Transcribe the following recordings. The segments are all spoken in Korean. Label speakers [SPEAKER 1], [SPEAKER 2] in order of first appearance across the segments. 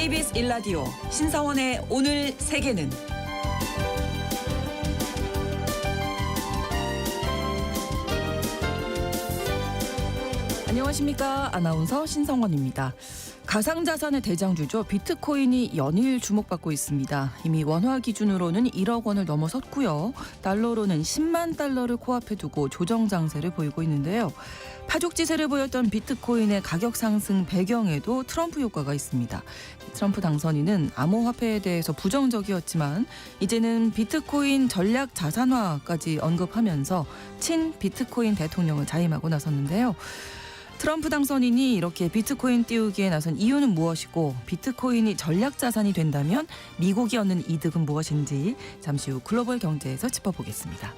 [SPEAKER 1] KBS 1라디오 신성원의 오늘 세계는 안녕하십니까. 아나운서 신성원입니다. 가상자산의 대장주죠. 비트코인이 연일 주목받고 있습니다. 이미 원화 기준으로는 1억 원을 넘어섰고요. 달러로는 10만 달러를 코앞에 두고 조정 장세를 보이고 있는데요. 파죽지세를 보였던 비트코인의 가격 상승 배경에도 트럼프 효과가 있습니다. 트럼프 당선인은 암호화폐에 대해서 부정적이었지만 이제는 비트코인 전략 자산화까지 언급하면서 친 비트코인 대통령을 자임하고 나섰는데요. 트럼프 당선인이 이렇게 비트코인 띄우기에 나선 이유는 무엇이고 비트코인이 전략 자산이 된다면 미국이 얻는 이득은 무엇인지 잠시 후 글로벌 경제에서 짚어보겠습니다.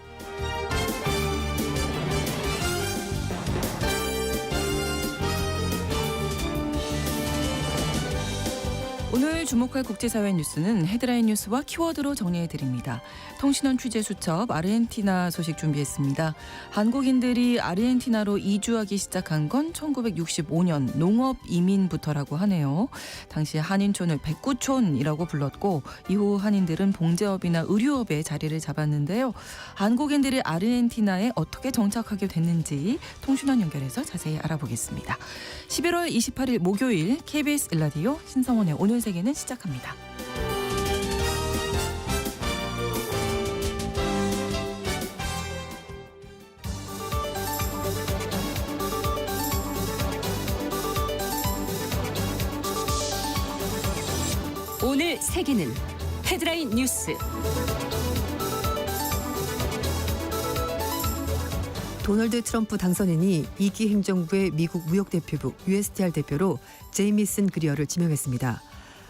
[SPEAKER 1] 오늘 주목할 국제사회 뉴스는 헤드라인 뉴스와 키워드로 정리해드립니다. 통신원 취재수첩 아르헨티나 소식 준비했습니다. 한국인들이 아르헨티나로 이주하기 시작한 건 1965년 농업 이민부터라고 하네요. 당시 한인촌을 백구촌이라고 불렀고 이후 한인들은 봉제업이나 의류업에 자리를 잡았는데요. 한국인들이 아르헨티나에 어떻게 정착하게 됐는지 통신원 연결해서 자세히 알아보겠습니다. 11월 28일 목요일 KBS 1라디오 신성원의 오늘 세계는 시작합니다.
[SPEAKER 2] 오늘 세계는 헤드라인 뉴스.
[SPEAKER 3] 도널드 트럼프 당선인이 2기 행정부의 미국 무역대표부 USTR 대표로 제이미슨 그리어를 지명했습니다.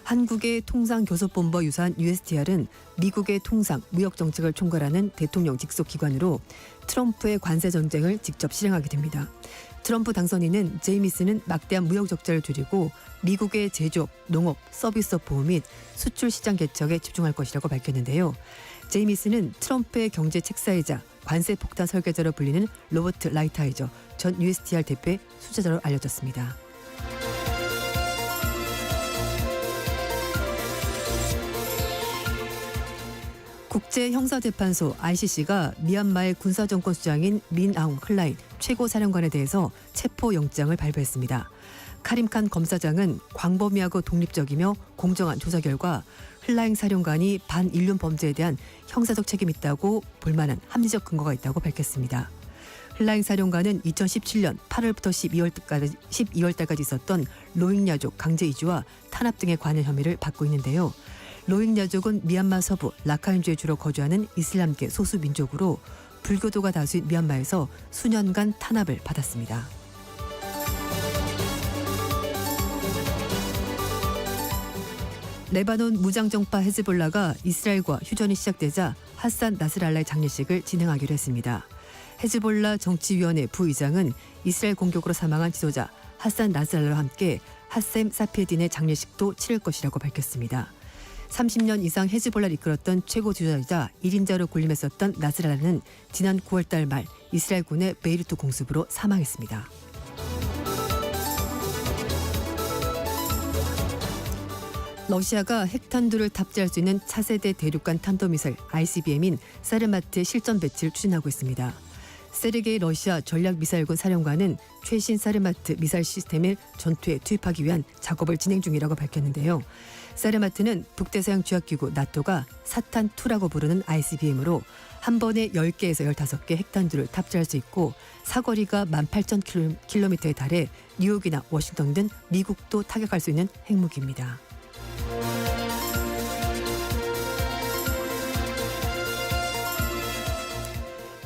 [SPEAKER 3] 한국의 통상교섭본부와 유사한 USTR은 미국의 통상 무역정책을 총괄하는 대통령 직속 기관으로 트럼프의 관세 전쟁을 직접 실행하게 됩니다. 트럼프 당선인은 제이미슨은 막대한 무역 적자를 줄이고 미국의 제조업, 농업, 서비스업 보호 및 수출 시장 개척에 집중할 것이라고 밝혔는데요. 제이미슨은 트럼프의 경제 책사이자 관세 폭탄 설계자로 불리는 로버트 라이트하이저 전 USTR 대표의 수제자로 알려졌습니다. 국제형사재판소 ICC가 미얀마의 군사정권 수장인 민 아웅 클라인 최고사령관에 대해서 체포영장을 발부했습니다. 카림칸 검사장은 광범위하고 독립적이며 공정한 조사 결과 클라인 사령관이 반인륜 범죄에 대한 형사적 책임이 있다고 볼 만한 합리적 근거가 있다고 밝혔습니다. 클라인 사령관은 2017년 8월부터 12월달까지 있었던 로힝야족 강제 이주와 탄압 등에 관한 혐의를 받고 있는데요. 로힝야족은 미얀마 서부 라카인주에 주로 거주하는 이슬람계 소수 민족으로 불교도가 다수인 미얀마에서 수년간 탄압을 받았습니다. 레바논 무장정파 헤즈볼라가 이스라엘과 휴전이 시작되자 하산 나스랄라의 장례식을 진행하기로 했습니다. 헤즈볼라 정치위원회 부의장은 이스라엘 공격으로 사망한 지도자 하산 나스랄라와 함께 하셈 사피에딘의 장례식도 치를 것이라고 밝혔습니다. 30년 이상 헤즈볼라를 이끌었던 최고 지도자이자 1인자로 군림했었던 나스랄라는 지난 9월달 말 이스라엘군의 베이루트 공습으로 사망했습니다. 러시아가 핵탄두를 탑재할 수 있는 차세대 대륙간 탄도미사일 ICBM인 사르마트의 실전 배치를 추진하고 있습니다. 세르게이 러시아 전략미사일군 사령관은 최신 사르마트 미사일 시스템을 전투에 투입하기 위한 작업을 진행 중이라고 밝혔는데요. 사르마트는 북대서양 조약기구 나토가 사탄2라고 부르는 ICBM으로 한 번에 10개에서 15개 핵탄두를 탑재할 수 있고 사거리가 18,000km에 달해 뉴욕이나 워싱턴 등 미국도 타격할 수 있는 핵무기입니다.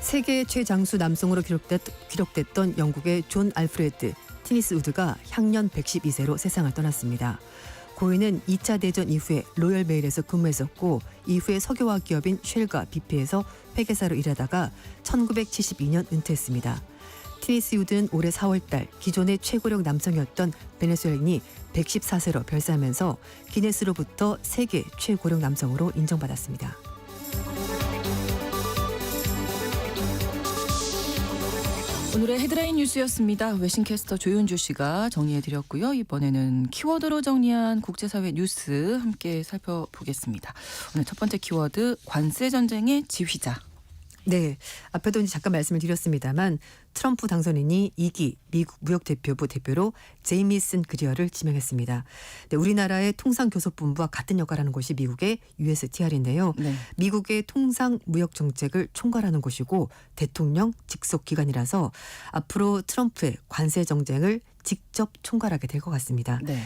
[SPEAKER 3] 세계 최장수 남성으로 기록됐던 영국의 존 알프레드 티니스 우드가 향년 112세로 세상을 떠났습니다. 고인은 2차 대전 이후에 로열 메일에서 근무했었고 이후에 석유화학 기업인 쉘과 BP에서 회계사로 일하다가 1972년 은퇴했습니다. 티니스 우드는 올해 4월달 기존의 최고령 남성이었던 베네수엘인이 114세로 별세하면서 기네스로부터 세계 최고령 남성으로 인정받았습니다.
[SPEAKER 1] 오늘의 헤드라인 뉴스였습니다. 외신캐스터 조윤주 씨가 정리해드렸고요. 이번에는 키워드로 정리한 국제사회 뉴스 함께 살펴보겠습니다. 오늘 첫 번째 키워드 관세 전쟁의 지휘자.
[SPEAKER 3] 네, 앞에도 이제 잠깐 말씀을 드렸습니다만 트럼프 당선인이 2기 미국 무역대표부 대표로 제이미슨 그리어를 지명했습니다. 네, 우리나라의 통상교섭본부와 같은 역할을 하는 곳이 미국의 USTR인데요.
[SPEAKER 1] 네.
[SPEAKER 3] 미국의 통상무역정책을 총괄하는 곳이고 대통령 직속 기관이라서 앞으로 트럼프의 관세 정쟁을 직접 총괄하게 될 것 같습니다.
[SPEAKER 1] 네.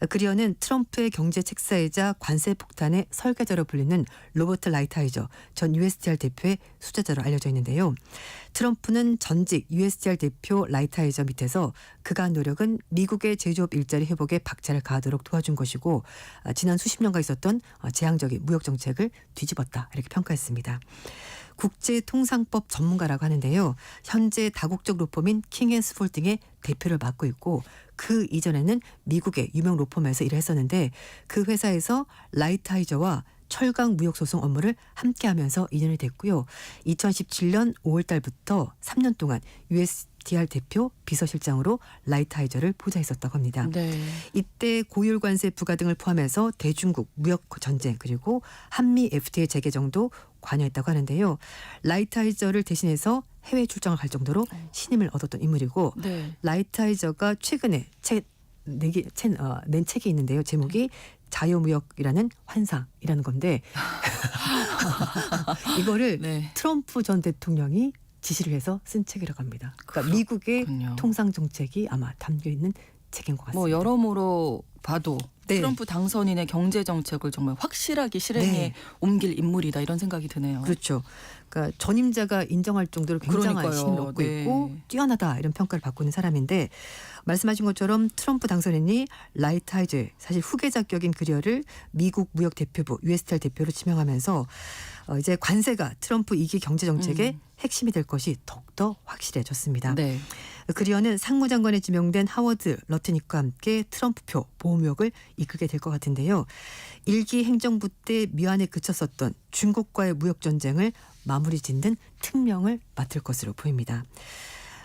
[SPEAKER 3] 그리어는 트럼프의 경제 책사이자 관세 폭탄의 설계자로 불리는 로버트 라이트하이저 전 USTR 대표의 수제자로 알려져 있는데요. 트럼프는 전직 USTR 대표 라이트하이저 밑에서 그간 노력은 미국의 제조업 일자리 회복에 박차를 가하도록 도와준 것이고 지난 수십 년간 있었던 재앙적인 무역 정책을 뒤집었다 이렇게 평가했습니다. 국제통상법 전문가라고 하는데요. 현재 다국적 로펌인 킹앤스폴딩의 대표를 맡고 있고 그 이전에는 미국의 유명 로펌에서 일을 했었는데 그 회사에서 라이트하이저와 철강 무역 소송 업무를 함께하면서 인연이 됐고요. 2017년 5월 달부터 3년 동안 USTR 대표 비서실장으로 라이트하이저를 보좌했었다고 합니다.
[SPEAKER 1] 네.
[SPEAKER 3] 이때 고율 관세 부과 등을 포함해서 대중국 무역 전쟁 그리고 한미 FTA 재개정도 관여했다고 하는데요. 라이트하이저를 대신해서 해외 출장을 갈 정도로 신임을 얻었던 인물이고
[SPEAKER 1] 네.
[SPEAKER 3] 라이트하이저가 최근에 낸 책이 있는데요. 제목이 자유무역이라는 환상이라는 건데 이거를
[SPEAKER 1] 네.
[SPEAKER 3] 트럼프 전 대통령이 지시를 해서 쓴 책이라고 합니다. 그러니까 미국의
[SPEAKER 1] 그렇군요.
[SPEAKER 3] 통상 정책이 아마 담겨 있는 책인 것 같습니다.
[SPEAKER 1] 뭐 여러모로 봐도
[SPEAKER 3] 네.
[SPEAKER 1] 트럼프 당선인의 경제 정책을 정말 확실하게 실행에
[SPEAKER 3] 네.
[SPEAKER 1] 옮길 인물이다 이런 생각이 드네요.
[SPEAKER 3] 그렇죠. 그러니까 전임자가 인정할 정도로 굉장한
[SPEAKER 1] 그러니까요.
[SPEAKER 3] 신임을 얻고
[SPEAKER 1] 네.
[SPEAKER 3] 있고 뛰어나다 이런 평가를 받고 있는 사람인데 말씀하신 것처럼 트럼프 당선인이 라이트하이저 사실 후계자 격인 그리어를 미국 무역대표부 USTR 대표로 지명하면서 이제 관세가 트럼프 2기 경제정책의 핵심이 될 것이 더욱더 확실해졌습니다.
[SPEAKER 1] 네.
[SPEAKER 3] 그리어는 상무장관에 지명된 하워드 러트닉과 함께 트럼프표 보호무역을 이끌게 될 것 같은데요. 1기 행정부 때 미완에 그쳤었던 중국과의 무역 전쟁을 마무리 짓는 특명을 맡을 것으로 보입니다.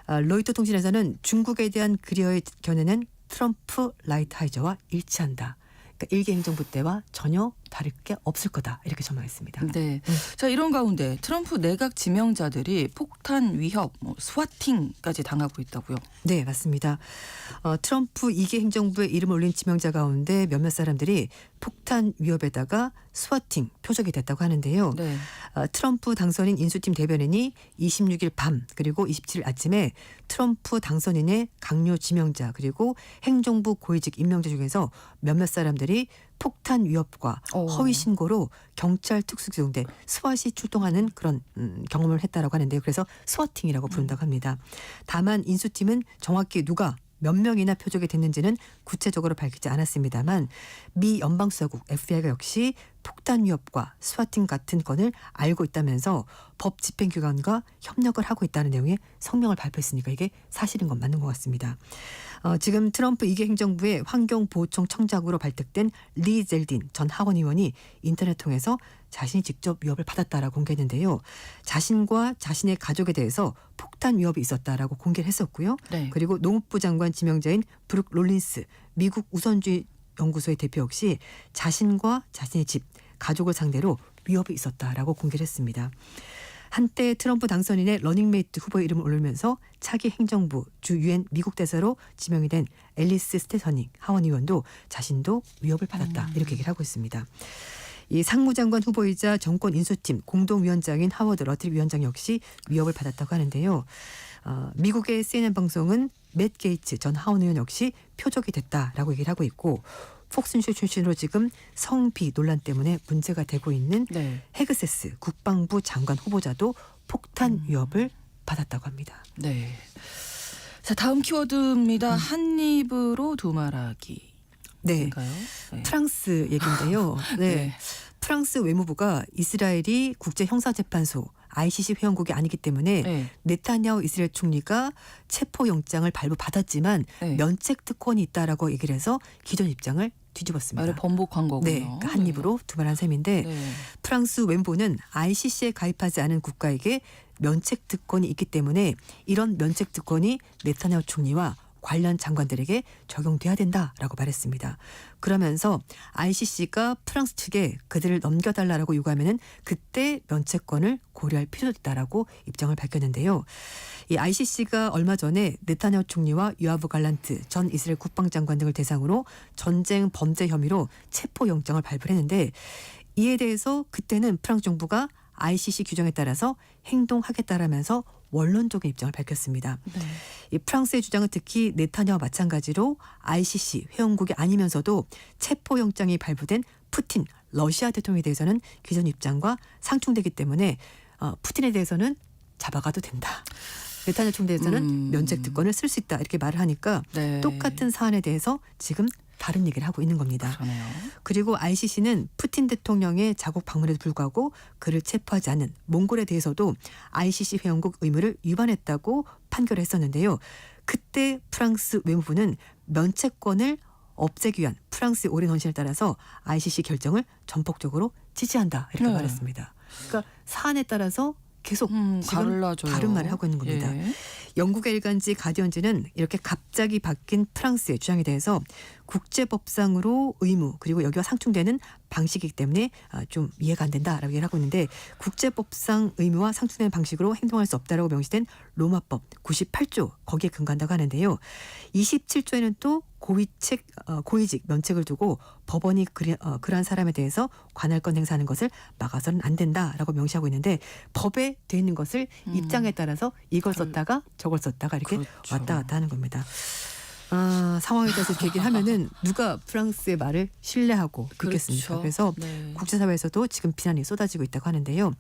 [SPEAKER 3] 로이터 통신에서는 중국에 대한 그리어의 견해는 트럼프 라이트하이저와 일치한다. 그러니까 1기 행정부 때와 전혀 다를 게 없을 거다 이렇게 전망했습니다.
[SPEAKER 1] 네. 자 이런 가운데 트럼프 내각 지명자들이 폭탄 위협, 스와팅까지 당하고 있다고요.
[SPEAKER 3] 네, 맞습니다. 트럼프 2기 행정부에 이름을 올린 지명자 가운데 몇몇 사람들이 폭탄 위협에다가 스와팅 표적이 됐다고 하는데요.
[SPEAKER 1] 네.
[SPEAKER 3] 트럼프 당선인 인수팀 대변인이 26일 밤 그리고 27일 아침에 트럼프 당선인의 강요 지명자 그리고 행정부 고위직 임명자 중에서 몇몇 사람들이 폭탄 위협과 허위 신고로 경찰 특수기동대 스왓이 출동하는 그런 경험을 했다라고 하는데요. 그래서 스와팅이라고 부른다고 합니다. 다만 인수팀은 정확히 누가 몇 명이나 표적이 됐는지는 구체적으로 밝히지 않았습니다만 미 연방수사국 FBI가 역시 폭탄 위협과 스와팅 같은 건을 알고 있다면서 법 집행기관과 협력을 하고 있다는 내용의 성명을 발표했으니까 이게 사실인 건 맞는 것 같습니다. 지금 트럼프 2기 행정부의 환경보호청 청장으로 발탁된 리 젤딘 전 하원 의원이 인터넷 통해서 자신이 직접 위협을 받았다라고 공개했는데요. 자신과 자신의 가족에 대해서 폭탄 위협이 있었다라고 공개를 했었고요.
[SPEAKER 1] 네.
[SPEAKER 3] 그리고 농업부 장관 지명자인 브룩 롤린스 미국 우선주의 연구소의 대표 역시 자신과 자신의 집, 가족을 상대로 위협이 있었다라고 공개를 했습니다. 한때 트럼프 당선인의 러닝메이트 후보의 이름을 올리면서 차기 행정부 주 유엔 미국 대사로 지명이 된 앨리스 스테서닉 하원 의원도 자신도 위협을 받았다 이렇게 얘기를 하고 있습니다. 이 상무장관 후보이자 정권 인수팀 공동위원장인 하워드 러트릭 위원장 역시 위협을 받았다고 하는데요. 미국의 CNN 방송은 맷 게이츠 전 하원 의원 역시 표적이 됐다라고 얘기를 하고 있고 폭스뉴스 출신으로 지금 성비 논란 때문에 문제가 되고 있는
[SPEAKER 1] 네.
[SPEAKER 3] 헤그세스 국방부 장관 후보자도 폭탄 위협을 받았다고 합니다.
[SPEAKER 1] 네. 자 다음 키워드입니다. 한 입으로 두 말하기.
[SPEAKER 3] 네.
[SPEAKER 1] 인가요? 네.
[SPEAKER 3] 프랑스 얘기인데요. 네.
[SPEAKER 1] 네.
[SPEAKER 3] 프랑스 외무부가 이스라엘이 국제형사재판소 ICC 회원국이 아니기 때문에
[SPEAKER 1] 네.
[SPEAKER 3] 네타냐후 이스라엘 총리가 체포영장을 발부받았지만
[SPEAKER 1] 네.
[SPEAKER 3] 면책 특권이 있다라고 얘기를 해서 기존 입장을 뒤집었습니다.
[SPEAKER 1] 말을 번복한 거군요.
[SPEAKER 3] 네, 그러니까 한 입으로 두 말 한 셈인데
[SPEAKER 1] 네.
[SPEAKER 3] 프랑스 외무부는 ICC에 가입하지 않은 국가에게 면책 특권이 있기 때문에 이런 면책 특권이 네타냐후 총리와 관련 장관들에게 적용돼야 된다라고 말했습니다. 그러면서 ICC가 프랑스 측에 그들을 넘겨달라고 요구하면은 그때 면책권을 고려할 필요도 있다라고 입장을 밝혔는데요. 이 ICC가 얼마 전에 네타냐후 총리와 요아브 갈란트 전 이스라엘 국방장관 등을 대상으로 전쟁 범죄 혐의로 체포영장을 발부했는데 이에 대해서 그때는 프랑스 정부가 ICC 규정에 따라서 행동하겠다라면서 원론적인 입장을 밝혔습니다.
[SPEAKER 1] 네.
[SPEAKER 3] 이 프랑스의 주장은 특히 네타냐후 마찬가지로 ICC 회원국이 아니면서도 체포영장이 발부된 푸틴 러시아 대통령에 대해서는 기존 입장과 상충되기 때문에 푸틴에 대해서는 잡아가도 된다. 네타냐후 총리에 대해서는 면책 특권을 쓸 수 있다 이렇게 말을 하니까
[SPEAKER 1] 네.
[SPEAKER 3] 똑같은 사안에 대해서 지금 다른 얘기를 하고 있는 겁니다.
[SPEAKER 1] 그러네요.
[SPEAKER 3] 그리고 ICC는 푸틴 대통령의 자국 방문에도 불구하고 그를 체포하지 않는 몽골에 대해서도 ICC 회원국 의무를 위반했다고 판결을 했었는데요. 그때 프랑스 외무부는 면책권을 없애기 위한 프랑스의 오랜 헌신을 따라서 ICC 결정을 전폭적으로 지지한다 이렇게
[SPEAKER 1] 네.
[SPEAKER 3] 말했습니다. 그러니까 사안에 따라서 계속 지금
[SPEAKER 1] 달라져요.
[SPEAKER 3] 다른 말을 하고 있는 겁니다.
[SPEAKER 1] 예.
[SPEAKER 3] 영국의 일간지 가디언지는 이렇게 갑자기 바뀐 프랑스의 주장에 대해서 국제법상으로 의무 그리고 여기와 상충되는 방식이기 때문에 좀 이해가 안 된다라고 얘기를 하고 있는데 국제법상 의무와 상충되는 방식으로 행동할 수 없다라고 명시된 로마법 98조 거기에 근거한다고 하는데요. 27조에는 또 고위직 면책을 두고 법원이 그러한 사람에 대해서 관할권 행사하는 것을 막아서는 안 된다라고 명시하고 있는데 법에 돼 있는 것을 입장에 따라서 이걸 썼다가 저걸 썼다가 이렇게
[SPEAKER 1] 그렇죠.
[SPEAKER 3] 왔다 갔다 하는 겁니다. 상황에 따라서 이렇게 얘기를 하면은 누가 프랑스의 말을 신뢰하고 믿겠습니까?
[SPEAKER 1] 그렇죠.
[SPEAKER 3] 그래서
[SPEAKER 1] 네.
[SPEAKER 3] 국제사회에서도 지금 비난이 쏟아지고 있다고 하는데요.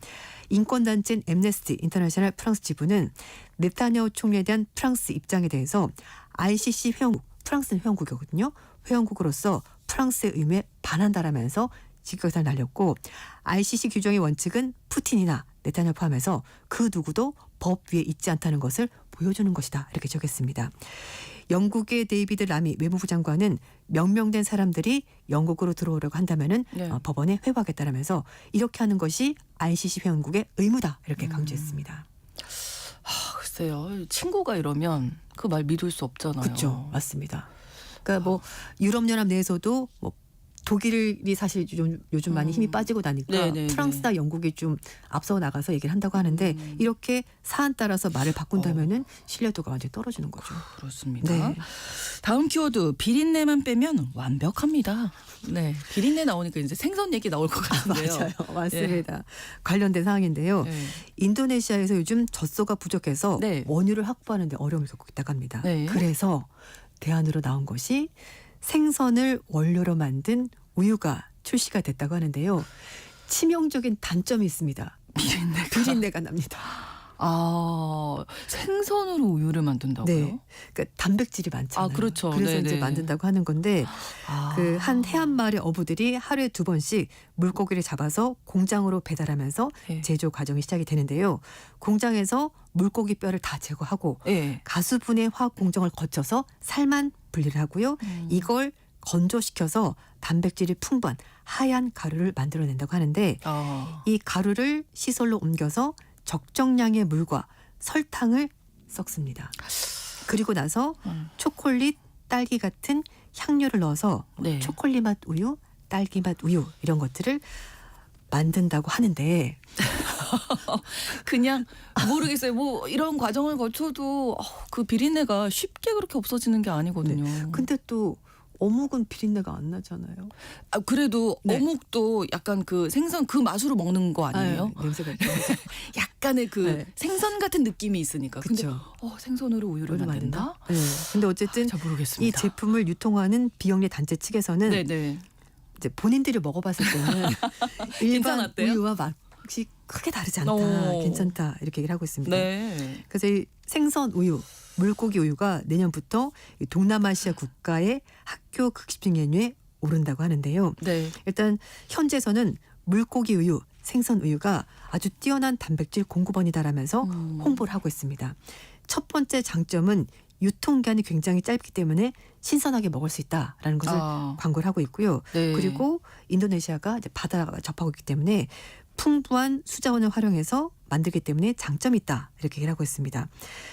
[SPEAKER 3] 인권단체인 엠네스티 인터내셔널 프랑스 지부는 네타냐후 총리에 대한 프랑스 입장에 대해서 ICC 회원국, 프랑스는 회원국이거든요. 회원국으로서 프랑스의 의무에 반한다라면서 직격탄을 날렸고 ICC 규정의 원칙은 푸틴이나 네타냐후 포함해서 그 누구도 법 위에 있지 않다는 것을 보여주는 것이다. 이렇게 적했습니다. 영국의 데이비드 라미 외무부 장관은 명명된 사람들이 영국으로 들어오려고 한다면은
[SPEAKER 1] 네.
[SPEAKER 3] 법원에 회부하겠다라면서 이렇게 하는 것이 ICC 회원국의 의무다. 이렇게 강조했습니다.
[SPEAKER 1] 글쎄요. 친구가 이러면 그 말 믿을 수 없잖아요.
[SPEAKER 3] 그렇죠. 맞습니다. 그러니까 뭐 유럽연합 내에서도 뭐 독일이 사실 요즘 많이 힘이 빠지고 나니까
[SPEAKER 1] 네네네.
[SPEAKER 3] 프랑스나 영국이 좀 앞서 나가서 얘기를 한다고 하는데 이렇게 사안 따라서 말을 바꾼다면은 신뢰도가 완전히 떨어지는 거죠.
[SPEAKER 1] 그렇습니다.
[SPEAKER 3] 네.
[SPEAKER 1] 다음 키워드 비린내만 빼면 완벽합니다. 네, 비린내 나오니까 이제 생선 얘기 나올 것 같은데요.
[SPEAKER 3] 맞아요. 맞습니다. 관련된 사항인데요.
[SPEAKER 1] 네.
[SPEAKER 3] 인도네시아에서 요즘 젖소가 부족해서
[SPEAKER 1] 네.
[SPEAKER 3] 원유를 확보하는 데 어려움을 겪고 있다고 합니다.
[SPEAKER 1] 네.
[SPEAKER 3] 그래서 대안으로 나온 것이 생선을 원료로 만든 우유가 출시가 됐다고 하는데요. 치명적인 단점이 있습니다. 비린내가 납니다.
[SPEAKER 1] 생선으로 우유를 만든다고요?
[SPEAKER 3] 네. 그러니까 단백질이 많잖아요.
[SPEAKER 1] 그렇죠.
[SPEAKER 3] 그래서
[SPEAKER 1] 네네.
[SPEAKER 3] 이제 만든다고 하는 건데 그 한 해안마을의 어부들이 하루에 2번씩 물고기를 잡아서 공장으로 배달하면서
[SPEAKER 1] 네.
[SPEAKER 3] 제조 과정이 시작이 되는데요. 공장에서 물고기 뼈를 다 제거하고
[SPEAKER 1] 네.
[SPEAKER 3] 가수분해 화학 공정을 거쳐서 살만 분리를 하고요. 이걸 건조시켜서 단백질이 풍부한 하얀 가루를 만들어낸다고 하는데 이 가루를 시설로 옮겨서 적정량의 물과 설탕을 섞습니다. 그리고 나서 초콜릿, 딸기 같은 향료를 넣어서
[SPEAKER 1] 네.
[SPEAKER 3] 초콜릿 맛 우유, 딸기 맛 우유 이런 것들을 만든다고 하는데
[SPEAKER 1] 그냥 모르겠어요. 뭐 이런 과정을 거쳐도 그 비린내가 쉽게 그렇게 없어지는 게 아니거든요.
[SPEAKER 3] 근데 또 어묵은 비린내가 안 나잖아요.
[SPEAKER 1] 그래도
[SPEAKER 3] 네.
[SPEAKER 1] 어묵도 약간 그 생선 그 맛으로 먹는 거 아니에요?
[SPEAKER 3] 냄새가 있죠.
[SPEAKER 1] 약간의 그
[SPEAKER 3] 네.
[SPEAKER 1] 생선 같은 느낌이 있으니까. 근데
[SPEAKER 3] 그쵸.
[SPEAKER 1] 생선으로 우유를 만든다?
[SPEAKER 3] 네. 근데 어쨌든
[SPEAKER 1] 잘
[SPEAKER 3] 이
[SPEAKER 1] 모르겠습니다.
[SPEAKER 3] 제품을 유통하는 비영리 단체 측에서는
[SPEAKER 1] 네네.
[SPEAKER 3] 이제 본인들이 먹어봤을 때는 일반
[SPEAKER 1] 괜찮았대요?
[SPEAKER 3] 우유와 맛이 크게 다르지 않다.
[SPEAKER 1] 오.
[SPEAKER 3] 괜찮다. 이렇게 얘기를 하고 있습니다.
[SPEAKER 1] 네.
[SPEAKER 3] 그래서 이 생선 우유, 물고기 우유가 내년부터 이 동남아시아 국가의 학교 급식 메뉴에 오른다고 하는데요.
[SPEAKER 1] 네.
[SPEAKER 3] 일단 현재에서는 물고기 우유, 생선 우유가 아주 뛰어난 단백질 공급원이다라면서 홍보를 하고 있습니다. 첫 번째 장점은 유통기한이 굉장히 짧기 때문에 신선하게 먹을 수 있다라는 것을 광고를 하고 있고요.
[SPEAKER 1] 네.
[SPEAKER 3] 그리고 인도네시아가 이제 바다가 접하고 있기 때문에 풍부한 수자원을 활용해서 만들기 때문에 장점이 있다 이렇게 얘기를 하고 있습니다.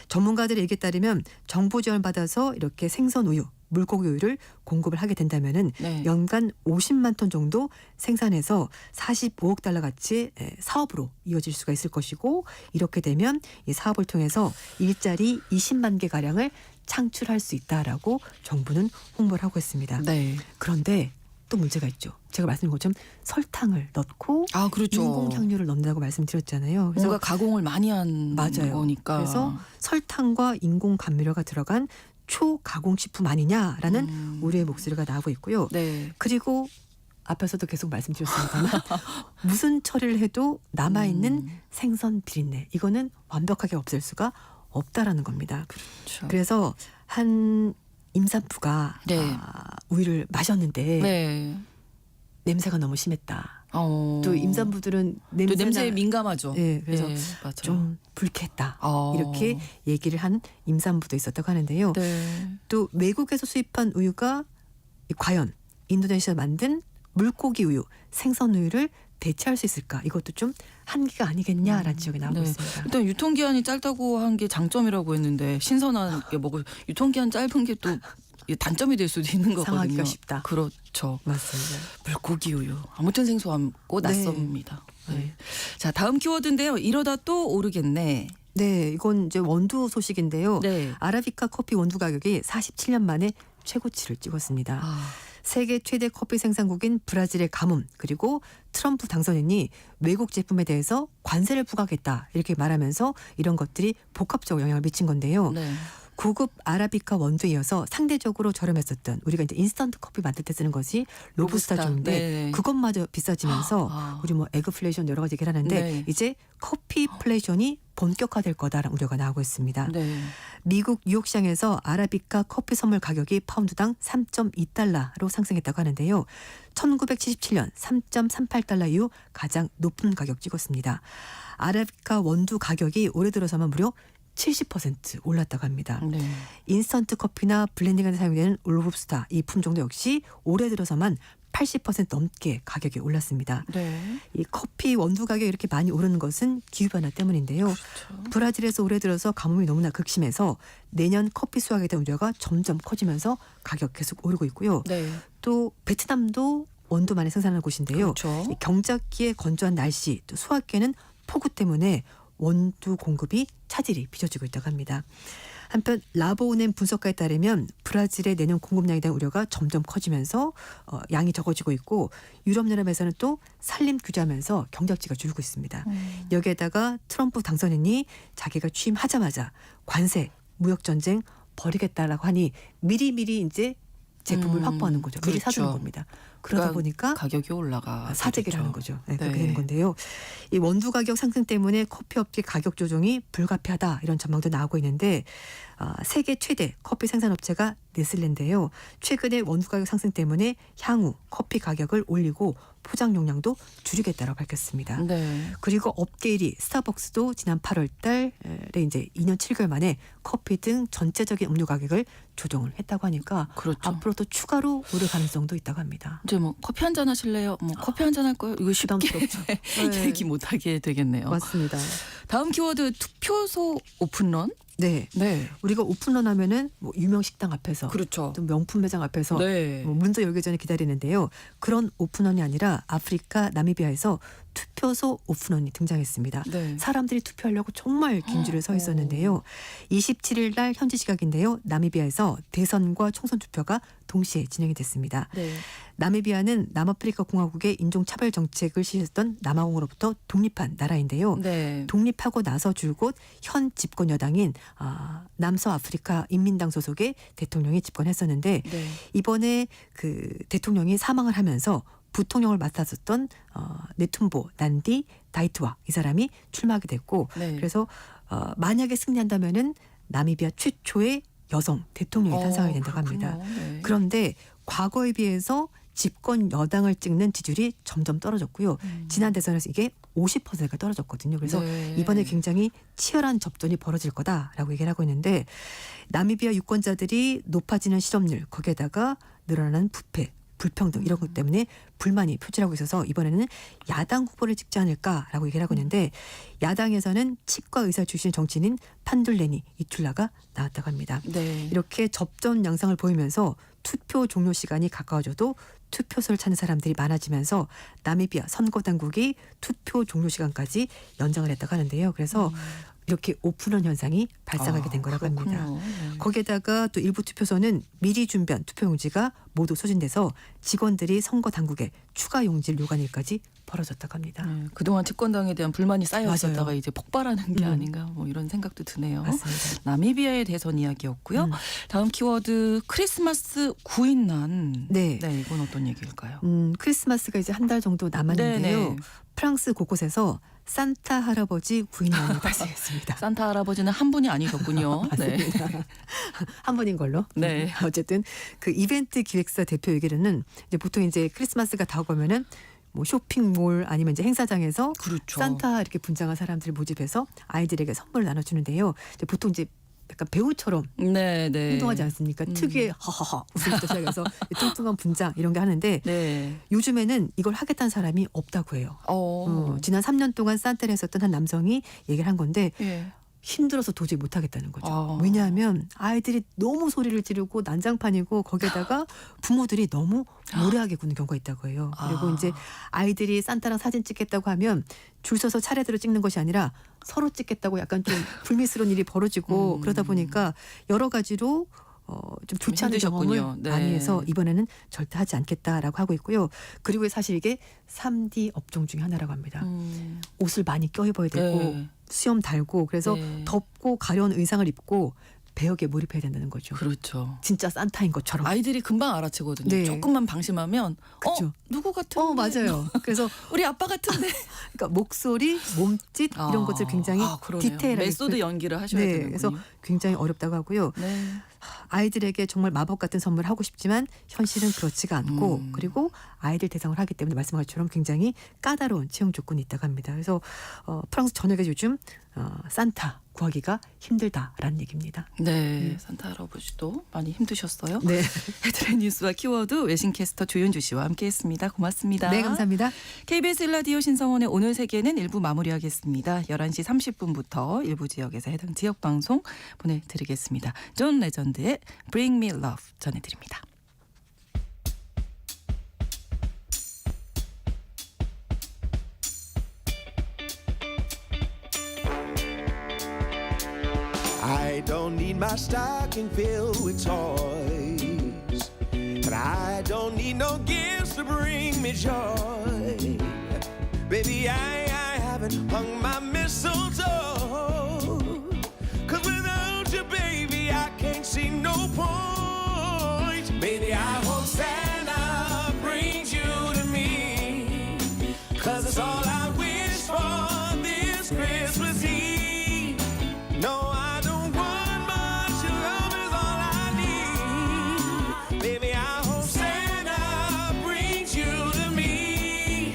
[SPEAKER 3] 전문가들의 얘기에 따르면 정부 지원을 받아서 이렇게 생선 우유, 물고기 우유를 공급을 하게 된다면은
[SPEAKER 1] 네.
[SPEAKER 3] 연간 50만 톤 정도 생산해서 45억 달러 가치의 사업으로 이어질 수가 있을 것이고 이렇게 되면 이 사업을 통해서 일자리 20만 개 가량을 창출할 수 있다라고 정부는 홍보를 하고 있습니다.
[SPEAKER 1] 네.
[SPEAKER 3] 그런데 또 문제가 있죠. 제가 말씀드린 것처럼 설탕을 넣고
[SPEAKER 1] 그렇죠.
[SPEAKER 3] 인공 향료를 넣는다고 말씀드렸잖아요. 그래서
[SPEAKER 1] 뭔가 가공을 많이 한
[SPEAKER 3] 맞아요.
[SPEAKER 1] 거니까.
[SPEAKER 3] 그래서 설탕과 인공 감미료가 들어간 초가공 식품 아니냐라는 우려의 목소리가 나오고 있고요.
[SPEAKER 1] 네.
[SPEAKER 3] 그리고 앞에서도 계속 말씀드렸습니다만 무슨 처리를 해도 남아있는 생선 비린내 이거는 완벽하게 없앨 수가 없다라는 겁니다.
[SPEAKER 1] 그렇죠.
[SPEAKER 3] 그래서 한 임산부가
[SPEAKER 1] 네.
[SPEAKER 3] 우유를 마셨는데
[SPEAKER 1] 네.
[SPEAKER 3] 냄새가 너무 심했다.
[SPEAKER 1] 또
[SPEAKER 3] 또 임산부들은
[SPEAKER 1] 또 냄새에 민감하죠.
[SPEAKER 3] 네, 그래서
[SPEAKER 1] 맞아요.
[SPEAKER 3] 좀 불쾌했다.
[SPEAKER 1] 어.
[SPEAKER 3] 이렇게 얘기를 한 임산부도 있었다고 하는데요.
[SPEAKER 1] 네.
[SPEAKER 3] 또 외국에서 수입한 우유가 과연 인도네시아 만든 물고기 우유, 생선 우유를 대체할 수 있을까? 이것도 좀 한계가 아니겠냐라는 지적이 나오고
[SPEAKER 1] 네.
[SPEAKER 3] 있습니다.
[SPEAKER 1] 일단 유통기한이 짧다고 한 게 장점이라고 했는데 신선한 게 먹을 유통기한 짧은 게 또 단점이 될 수도 있는 거거든요.
[SPEAKER 3] 상하기가 쉽다.
[SPEAKER 1] 그렇죠.
[SPEAKER 3] 맞습니다.
[SPEAKER 1] 물고기 우유. 아무튼 생소하고 낯섭니다. 네. 자, 다음 키워드인데요. 이러다 또 오르겠네.
[SPEAKER 3] 네, 이건 이제 원두 소식인데요.
[SPEAKER 1] 네.
[SPEAKER 3] 아라비카 커피 원두 가격이 47년 만에 최고치를 찍었습니다. 세계 최대 커피 생산국인 브라질의 가뭄 그리고 트럼프 당선인이 외국 제품에 대해서 관세를 부과하겠다 이렇게 말하면서 이런 것들이 복합적으로 영향을 미친 건데요.
[SPEAKER 1] 네.
[SPEAKER 3] 고급 아라비카 원두에 이어서 상대적으로 저렴했었던 우리가 이제 인스턴트 커피 만들 때 쓰는 것이 로부스타종인데
[SPEAKER 1] 네.
[SPEAKER 3] 그것마저 비싸지면서 우리 뭐 에그플레이션 여러 가지 얘기를 하는데
[SPEAKER 1] 네.
[SPEAKER 3] 이제 커피플레이션이 본격화될 거다라는 우려가 나오고 있습니다.
[SPEAKER 1] 네.
[SPEAKER 3] 미국 뉴욕 시장에서 아라비카 커피 선물 가격이 파운드당 3.2달러로 상승했다고 하는데요. 1977년 3.38달러 이후 가장 높은 가격 찍었습니다. 아라비카 원두 가격이 올해 들어서만 무려 70% 올랐다고 합니다.
[SPEAKER 1] 네.
[SPEAKER 3] 인스턴트 커피나 블렌딩에 사용되는 로부스타 이 품종도 역시 올해 들어서만 80% 넘게 가격이 올랐습니다.
[SPEAKER 1] 네.
[SPEAKER 3] 이 커피 원두 가격이 이렇게 많이 오르는 것은 기후변화 때문인데요.
[SPEAKER 1] 그렇죠.
[SPEAKER 3] 브라질에서 올해 들어서 가뭄이 너무나 극심해서 내년 커피 수확에 대한 우려가 점점 커지면서 가격 계속 오르고 있고요.
[SPEAKER 1] 네.
[SPEAKER 3] 또 베트남도 원두 많이 생산하는 곳인데요.
[SPEAKER 1] 그렇죠.
[SPEAKER 3] 이 경작기의 건조한 날씨 또 수확기에는 폭우 때문에 원두 공급이 차질이 빚어지고 있다고 합니다. 한편 라보은행 분석가에 따르면 브라질의 내년 공급량에 대한 우려가 점점 커지면서 양이 적어지고 있고 유럽연합에서는 또 산림 규제하면서 경작지가 줄고 있습니다. 여기에다가 트럼프 당선인이 자기가 취임하자마자 관세, 무역전쟁 벌이겠다라고 하니 미리미리 이제 제품을 확보하는 거죠. 미리
[SPEAKER 1] 그렇죠.
[SPEAKER 3] 사두는 겁니다. 그러다 보니까
[SPEAKER 1] 가격이 올라가
[SPEAKER 3] 사재기 되는 거죠. 네, 그렇게
[SPEAKER 1] 네.
[SPEAKER 3] 되는 건데요. 이 원두 가격 상승 때문에 커피업계 가격 조정이 불가피하다 이런 전망도 나오고 있는데 세계 최대 커피 생산업체가 네슬레인데요. 최근에 원두 가격 상승 때문에 향후 커피 가격을 올리고 포장 용량도 줄이겠다고 밝혔습니다.
[SPEAKER 1] 네.
[SPEAKER 3] 그리고 업계 1위 스타벅스도 지난 8월 달에 이제 2년 7개월 만에 커피 등 전체적인 음료 가격을 조정을 했다고 하니까
[SPEAKER 1] 그렇죠.
[SPEAKER 3] 앞으로 또 추가로 오를 가능성도 있다고 합니다.
[SPEAKER 1] 이제 뭐 커피 한 잔 하실래요? 뭐 커피 한 잔 할 거예요? 이거 쉽게
[SPEAKER 3] 부담스럽죠. 네.
[SPEAKER 1] 얘기 못 하게 되겠네요.
[SPEAKER 3] 맞습니다.
[SPEAKER 1] 다음 키워드 투표소 오픈런?
[SPEAKER 3] 네.
[SPEAKER 1] 네.
[SPEAKER 3] 우리가 오픈런 하면은 뭐 유명 식당 앞에서
[SPEAKER 1] 그렇죠.
[SPEAKER 3] 또 명품 매장 앞에서
[SPEAKER 1] 네.
[SPEAKER 3] 뭐 문도 열기 전에 기다리는데요. 그런 오픈런이 아니라 아프리카 나미비아에서 투표소 오픈런이 등장했습니다.
[SPEAKER 1] 네.
[SPEAKER 3] 사람들이 투표하려고 정말 긴 줄을 서 있었는데요. 27일 날 현지 시각인데요. 나미비아에서 대선과 총선 투표가 동시에 진행이 됐습니다.
[SPEAKER 1] 네.
[SPEAKER 3] 나미비아는 남아프리카 공화국의 인종차별 정책을 실시했던 남아공으로부터 독립한 나라인데요.
[SPEAKER 1] 네.
[SPEAKER 3] 독립하고 나서 줄곧 현 집권 여당인 남서아프리카 인민당 소속의 대통령이 집권했었는데
[SPEAKER 1] 네.
[SPEAKER 3] 이번에 그 대통령이 사망을 하면서 부통령을 맡았었던 네툼보 난디 다이투와 이 사람이 출마하게 됐고
[SPEAKER 1] 네.
[SPEAKER 3] 그래서 만약에 승리한다면은 나미비아 최초의 여성 대통령이 탄생하게 된다고 합니다.
[SPEAKER 1] 그렇군요. 네.
[SPEAKER 3] 그런데 과거에 비해서 집권 여당을 찍는 지지율이 점점 떨어졌고요. 지난 대선에서 이게 50%가 떨어졌거든요. 그래서
[SPEAKER 1] 네.
[SPEAKER 3] 이번에 굉장히 치열한 접전이 벌어질 거다라고 얘기를 하고 있는데 나미비아 유권자들이 높아지는 실업률 거기에다가 늘어나는 부패 불평등 이런 것 때문에 불만이 표출하고 있어서 이번에는 야당 후보를 찍지 않을까라고 얘기를 하고 있는데 야당에서는 치과 의사 출신 정치인인 판둘레니 이툴라가 나왔다고 합니다.
[SPEAKER 1] 네.
[SPEAKER 3] 이렇게 접전 양상을 보이면서 투표 종료 시간이 가까워져도 투표소를 찾는 사람들이 많아지면서 나미비아 선거 당국이 투표 종료 시간까지 연장을 했다고 하는데요. 그래서 이렇게 오픈런 현상이 발생하게 된 거라고 합니다.
[SPEAKER 1] 그렇군요. 네.
[SPEAKER 3] 거기에다가 또 일부 투표소는 미리 준비한 투표용지가 모두 소진돼서 직원들이 선거 당국에 추가 용지를 요구하는 일까지 벌어졌다고 합니다.
[SPEAKER 1] 네, 그동안 집권당에 대한 불만이 쌓여 있었다가
[SPEAKER 3] 맞아요.
[SPEAKER 1] 이제 폭발하는 게 아닌가 뭐 이런 생각도 드네요.
[SPEAKER 3] 맞습니다.
[SPEAKER 1] 나미비아의 대선 이야기였고요. 다음 키워드 크리스마스 구인난.
[SPEAKER 3] 네.
[SPEAKER 1] 이건 어떤 얘기일까요?
[SPEAKER 3] 크리스마스가 이제 한 달 정도 남았는데요.
[SPEAKER 1] 네네.
[SPEAKER 3] 프랑스 곳곳에서 산타 할아버지 구인난이 발생했습니다.
[SPEAKER 1] 산타 할아버지는 한 분이 아니셨군요. 네.
[SPEAKER 3] 한 번인 걸로.
[SPEAKER 1] 네.
[SPEAKER 3] 어쨌든 그 이벤트 기획사 대표 얘기로는 이제 보통 이제 크리스마스가 다가오면은 뭐 쇼핑몰 아니면 이제 행사장에서
[SPEAKER 1] 그렇죠.
[SPEAKER 3] 산타 이렇게 분장한 사람들을 모집해서 아이들에게 선물을 나눠주는데요. 이제 보통 이제 약간 배우처럼
[SPEAKER 1] 네.
[SPEAKER 3] 행동하지 않습니까? 특유의 하하하 웃음부터 시작해서 뚱뚱한 분장 이런 게 하는데
[SPEAKER 1] 네.
[SPEAKER 3] 요즘에는 이걸 하겠다는 사람이 없다고 해요. 지난 3년 동안 산타를 했었던 한 남성이 얘기를 한 건데
[SPEAKER 1] 예.
[SPEAKER 3] 힘들어서 도저히 못하겠다는 거죠.
[SPEAKER 1] 아.
[SPEAKER 3] 왜냐하면 아이들이 너무 소리를 지르고 난장판이고 거기에다가 부모들이 너무 무례하게 구는 경우가 있다고 해요. 그리고 이제 아이들이 산타랑 사진 찍겠다고 하면 줄 서서 차례대로 찍는 것이 아니라 서로 찍겠다고 약간 좀 불미스러운 일이 벌어지고 그러다 보니까 여러 가지로 좀 좋지 않은
[SPEAKER 1] 힘드셨군요.
[SPEAKER 3] 경험을
[SPEAKER 1] 네.
[SPEAKER 3] 많이 해서 이번에는 절대 하지 않겠다라고 하고 있고요. 그리고 사실 이게 3D 업종 중에 하나라고 합니다. 옷을 많이 껴입어야 되고
[SPEAKER 1] 네.
[SPEAKER 3] 수염 달고 그래서
[SPEAKER 1] 네.
[SPEAKER 3] 덥고 가려운 의상을 입고 배역에 몰입해야 된다는 거죠.
[SPEAKER 1] 그렇죠.
[SPEAKER 3] 진짜 산타인 것처럼.
[SPEAKER 1] 아이들이 금방 알아채거든요.
[SPEAKER 3] 네.
[SPEAKER 1] 조금만 방심하면
[SPEAKER 3] 그쵸.
[SPEAKER 1] 누구 같은데?
[SPEAKER 3] 맞아요. 그래서
[SPEAKER 1] 우리 아빠 같은데.
[SPEAKER 3] 그러니까 목소리, 몸짓 이런 것들 굉장히
[SPEAKER 1] 그러네요.
[SPEAKER 3] 디테일하게
[SPEAKER 1] 메소드 연기를 하셔야
[SPEAKER 3] 네,
[SPEAKER 1] 되는군요.
[SPEAKER 3] 그래서 굉장히 어렵다고 하고요.
[SPEAKER 1] 네.
[SPEAKER 3] 아이들에게 정말 마법 같은 선물을 하고 싶지만 현실은 그렇지가 않고 그리고 아이들 대상을 하기 때문에 말씀한 것처럼 굉장히 까다로운 채용 조건이 있다고 합니다. 그래서 프랑스 전역에 요즘 산타 구하기가 힘들다라는 얘기입니다.
[SPEAKER 1] 네, 산타 할아버지도 많이 힘드셨어요.
[SPEAKER 3] 네,
[SPEAKER 1] 헤드라인 뉴스와 키워드 외신캐스터 조윤주 씨와 함께했습니다. 고맙습니다.
[SPEAKER 3] 네 감사합니다.
[SPEAKER 1] KBS 1라디오 신성원의 오늘 세계는 1부 마무리하겠습니다. 11시 30분부터 일부 지역에서 해당 지역 방송 보내드리겠습니다. 존 레전드의 Bring Me Love 전해드립니다.
[SPEAKER 4] I don't need my stocking filled with toys, and I don't need no gifts to bring me joy. Baby, I haven't hung my mistletoe, 'cause without you, baby, I can't see no point. Baby, I hope Santa brings you to me, 'cause it's all I wish for this Christmas Eve. No, I don't want much, your love is all I need. Baby, I hope Santa brings you to me.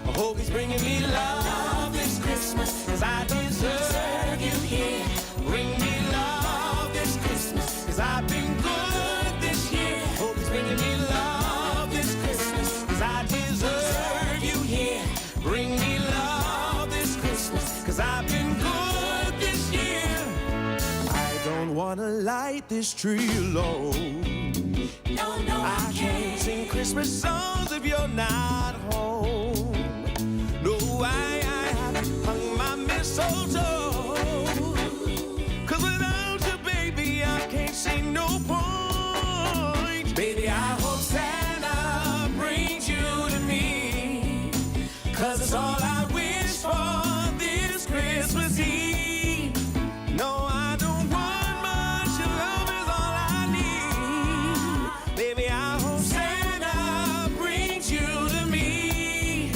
[SPEAKER 4] I hope he's bringing me love this Christmas, 'cause I deserve you here. Bring me love this Christmas, 'cause I've been good this year. Hope he's bringing me love this Christmas, 'cause I deserve you here. Bring me love this Christmas, 'cause I've been good this year. I don't wanna light this tree alone. No, I can't sing Christmas songs if you're not home. No, I haven't hung my mistletoe, 'cause without you, baby, I can't see no point. Baby, I hope Santa brings you to me, 'cause it's all I wish for this Christmas Eve. No, I don't want much, your love is all I need. Baby, I hope Santa brings you to me.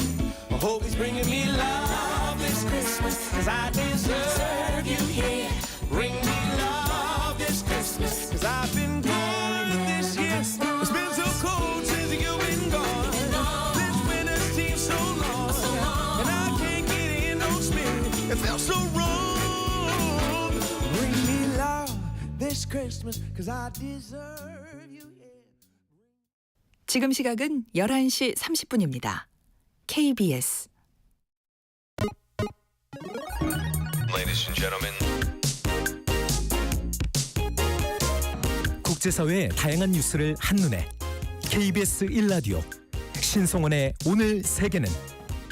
[SPEAKER 4] I hope he's bringing me love this Christmas, 'cause I deserve you here. Bring me love this Christmas, 'cause I've been good this year. It's been so cold since you've been gone. This winter seems so long, and I can't get It felt so wrong. Bring me love this Christmas, 'cause I deserve you.
[SPEAKER 5] 지금 시각은 11시 30분입니다. KBS
[SPEAKER 6] Ladies and gentlemen.
[SPEAKER 7] 국제사회의 다양한 뉴스를 한눈에 KBS 1라디오 신성원의 오늘 세계는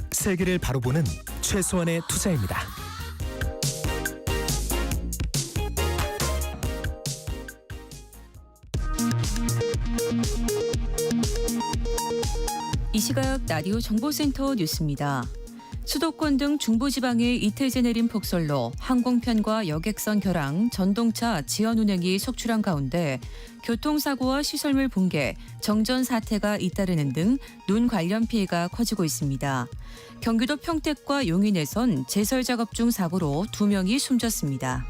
[SPEAKER 7] 세계를 바로 보는 최소한의 투자입니다.
[SPEAKER 2] 이 시각 라디오 정보센터 뉴스입니다. 수도권 등 중부지방에 이틀째 내린 폭설로 항공편과 여객선 결항, 전동차 지연 운행이 속출한 가운데 교통사고와 시설물 붕괴, 정전 사태가 잇따르는 등 눈 관련 피해가 커지고 있습니다. 경기도 평택과 용인에선 제설 작업 중 사고로 2명이 숨졌습니다.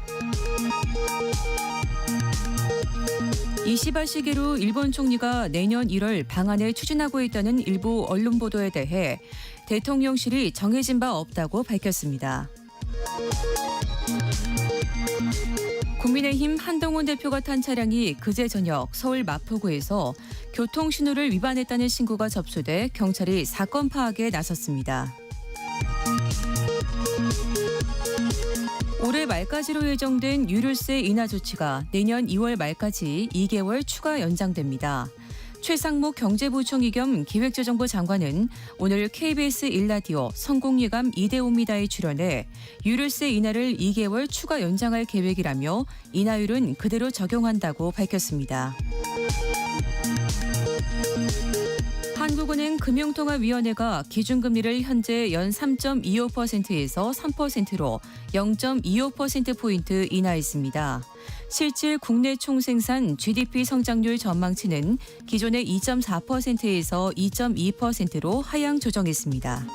[SPEAKER 2] 이시바 시계로 일본 총리가 내년 1월 방안을 추진하고 있다는 일부 언론 보도에 대해 대통령실이 정해진 바 없다고 밝혔습니다. 국민의힘 한동훈 대표가 탄 차량이 그제 저녁 서울 마포구에서 교통신호를 위반했다는 신고가 접수돼 경찰이 사건 파악에 나섰습니다. 올해 말까지로 예정된 유류세 인하 조치가 내년 2월 말까지 2개월 추가 연장됩니다. 최상목 경제부총리 겸 기획재정부 장관은 오늘 KBS 1라디오 성공예감 2대5입니다에 출연해 유류세 인하를 2개월 추가 연장할 계획이라며 인하율은 그대로 적용한다고 밝혔습니다. 한국은행 금융통화위원회가 기준금리를 현재 연 3.25%에서 3%로 0.25%포인트 인하했습니다. 실질 국내 총생산 GDP 성장률 전망치는 기존의 2.4%에서 2.2%로 하향 조정했습니다.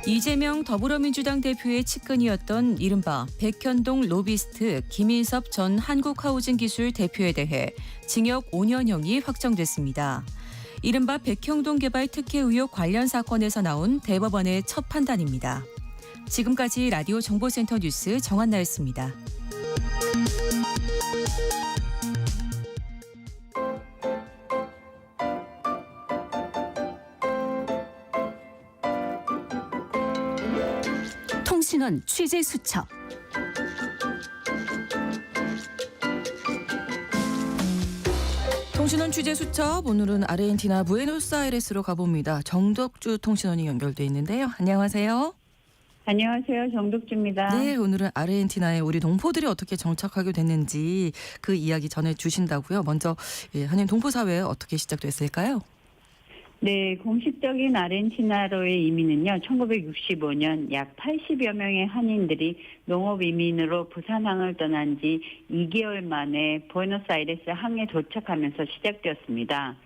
[SPEAKER 2] 이재명 더불어민주당 대표의 측근이었던 이른바 백현동 로비스트 김인섭 전 한국하우징기술 대표에 대해 징역 5년형이 확정됐습니다. 이른바 백현동 개발 특혜 의혹 관련 사건에서 나온 대법원의 첫 판단입니다. 지금까지 라디오 정보센터 뉴스 정한나였습니다. 통신원 취재 수첩.
[SPEAKER 1] 통신원 취재 수첩, 오늘은 아르헨티나 부에노스아이레스로 가봅니다. 정덕주 통신원이 연결돼 있는데요. 안녕하세요.
[SPEAKER 8] 안녕하세요. 정덕주입니다.
[SPEAKER 1] 네, 오늘은 아르헨티나에 우리 동포들이 어떻게 정착하게 됐는지 그 이야기 전해주신다고요. 먼저 한인 동포사회 어떻게 시작됐을까요?
[SPEAKER 8] 네, 공식적인 아르헨티나로의 이민은요, 1965년 약 80여 명의 한인들이 농업 이민으로 부산항을 떠난 지 2개월 만에 부에노스아이레스 항에 도착하면서 시작되었습니다.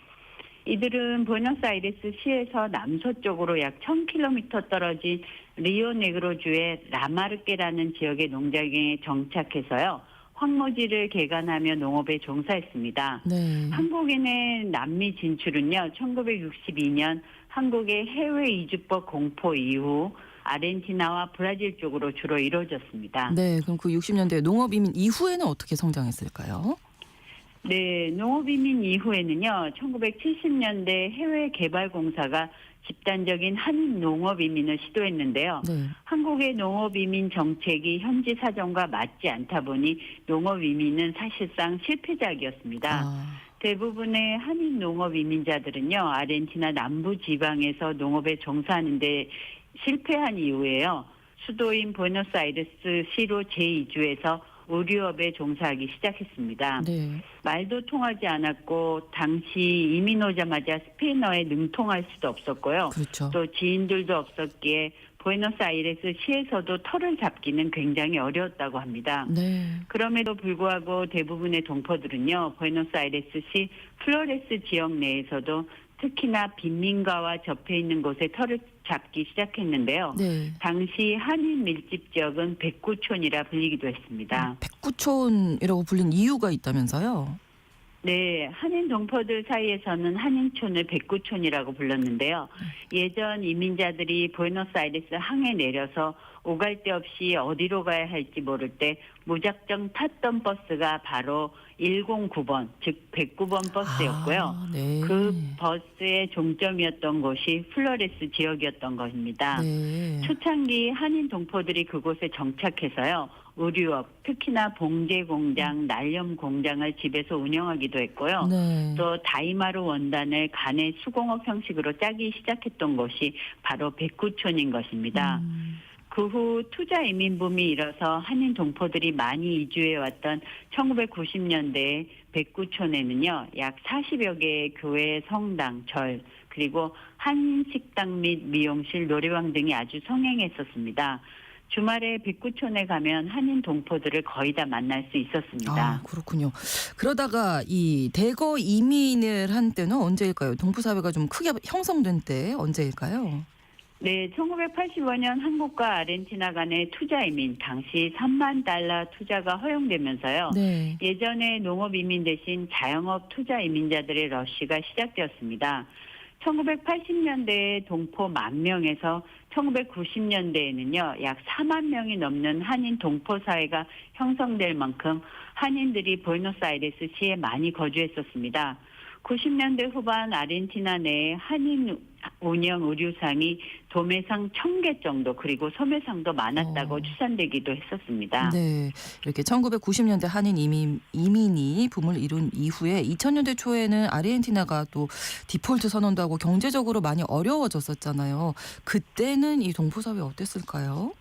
[SPEAKER 8] 이들은 부에노스아이레스 시에서 남서쪽으로 약 1000km 떨어진 리오네그로주의 라마르케라는 지역의 농장에 정착해서요, 황무지를 개간하며 농업에 종사했습니다.
[SPEAKER 1] 네.
[SPEAKER 8] 한국인의 남미 진출은요, 1962년 한국의 해외 이주법 공포 이후 아르헨티나와 브라질 쪽으로 주로 이루어졌습니다.
[SPEAKER 1] 네, 그럼 그 60년대 농업 이민 이후에는 어떻게 성장했을까요?
[SPEAKER 8] 네, 농업 이민 이후에는요, 1970년대 해외 개발공사가 집단적인 한인 농업 이민을 시도했는데요.
[SPEAKER 1] 네.
[SPEAKER 8] 한국의 농업 이민 정책이 현지 사정과 맞지 않다 보니 농업 이민은 사실상 실패작이었습니다. 대부분의 한인 농업 이민자들은요, 아르헨티나 남부 지방에서 농업에 종사하는데 실패한 이후에요, 수도인 부에노스아이레스 시로 재이주해서 의류업에 종사하기 시작했습니다.
[SPEAKER 1] 네.
[SPEAKER 8] 말도 통하지 않았고 당시 이민 오자마자 스페인어에 능통할 수도 없었고요.
[SPEAKER 1] 그렇죠.
[SPEAKER 8] 또 지인들도 없었기에 부에노스아이레스 시에서도 터를 잡기는 굉장히 어려웠다고 합니다.
[SPEAKER 1] 네.
[SPEAKER 8] 그럼에도 불구하고 대부분의 동포들은요, 부에노스아이레스 시 플로레스 지역 내에서도 특히나 빈민가와 접해 있는 곳에 터를 잡기 시작했는데요.
[SPEAKER 1] 네.
[SPEAKER 8] 당시 한인 밀집 지역은 백구촌이라 불리기도 했습니다.
[SPEAKER 1] 백구촌이라고 불린 이유가 있다면서요?
[SPEAKER 8] 네, 한인 동포들 사이에서는 한인촌을 백구촌이라고 불렀는데요. 예전 이민자들이 부에노스아이레스 항에 내려서 오갈 데 없이 어디로 가야 할지 모를 때 무작정 탔던 버스가 바로 109번, 즉 109번 버스였고요.
[SPEAKER 1] 아, 네.
[SPEAKER 8] 그 버스의 종점이었던 곳이 플로레스 지역이었던 것입니다.
[SPEAKER 1] 네.
[SPEAKER 8] 초창기 한인 동포들이 그곳에 정착해서요. 의류업, 특히나 봉제 공장, 날염 공장을 집에서 운영하기도 했고요.
[SPEAKER 1] 네.
[SPEAKER 8] 또 다이마루 원단을 간의 수공업 형식으로 짜기 시작했던 곳이 바로 백구촌인 것입니다. 그 후 투자 이민 붐이 일어서 한인 동포들이 많이 이주해 왔던 1990년대에 백구촌에는요. 약 40여 개의 교회, 성당, 절, 그리고 한인 식당 및 미용실, 노래방 등이 아주 성행했었습니다. 주말에 백구촌에 가면 한인 동포들을 거의 다 만날 수 있었습니다.
[SPEAKER 1] 아, 그렇군요. 그러다가 이 대거 이민을 한 때는 언제일까요? 동포 사회가 좀 크게 형성된 때 언제일까요?
[SPEAKER 8] 네, 1985년 한국과 아르헨티나 간의 투자 이민, 당시 3만 달러 투자가 허용되면서요.
[SPEAKER 1] 네.
[SPEAKER 8] 예전에 농업 이민 대신 자영업 투자 이민자들의 러시가 시작되었습니다. 1980년대에 동포 10,000명에서 1990년대에는요, 약 4만 명이 넘는 한인 동포 사회가 형성될 만큼 한인들이 부에노스아이레스 시에 많이 거주했었습니다. 90년대 후반 아르헨티나 내에 한인 운영 의류상이 도매상 1,000개 정도 그리고 소매상도 많았다고 추산되기도 했었습니다.
[SPEAKER 1] 네, 이렇게 1990년대 한인 이민이 붐을 이룬 이후에 2000년대 초에는 아르헨티나가 또 디폴트 선언도 하고 경제적으로 많이 어려워졌었잖아요. 그때는 이 동포 사회 어땠을까요?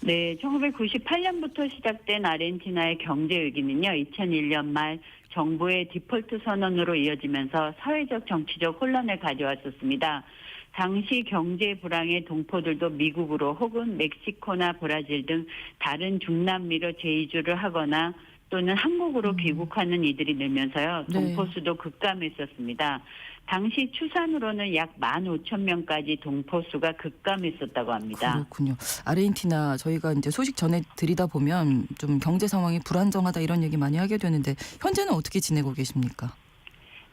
[SPEAKER 8] 네, 1998년부터 시작된 아르헨티나의 경제 위기는요, 2001년 말 정부의 디폴트 선언으로 이어지면서 사회적 정치적 혼란을 가져왔었습니다. 당시 경제 불황에 동포들도 미국으로 혹은 멕시코나 브라질 등 다른 중남미로 재이주를 하거나 또는 한국으로 귀국하는 이들이 늘면서요. 동포 수도 급감했었습니다. 당시 추산으로는 약 15,000명까지 동포 수가 급감했었다고 합니다.
[SPEAKER 1] 그렇군요. 아르헨티나 저희가 이제 소식 전해 드리다 보면 좀 경제 상황이 불안정하다 이런 얘기 많이 하게 되는데 현재는 어떻게 지내고 계십니까?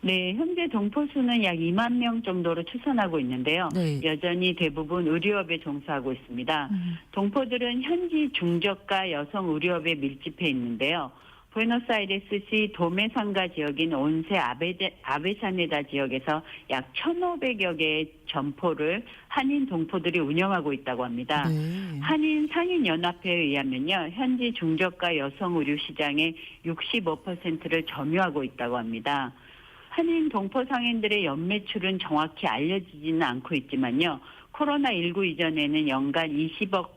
[SPEAKER 8] 네, 현재 동포 수는 약 2만 명 정도로 추산하고 있는데요.
[SPEAKER 1] 네.
[SPEAKER 8] 여전히 대부분 의류업에 종사하고 있습니다. 동포들은 현지 중저가 여성 의류업에 밀집해 있는데요. 부에노스아이레스시 도메상가 지역인 온세 아베사네다 지역에서 약 1,500여 개의 점포를 한인 동포들이 운영하고 있다고 합니다.
[SPEAKER 1] 네.
[SPEAKER 8] 한인 상인연합회에 의하면요. 현지 중저가 여성 의류 시장의 65%를 점유하고 있다고 합니다. 한인 동포 상인들의 연매출은 정확히 알려지지는 않고 있지만요. 코로나19 이전에는 연간 20억에서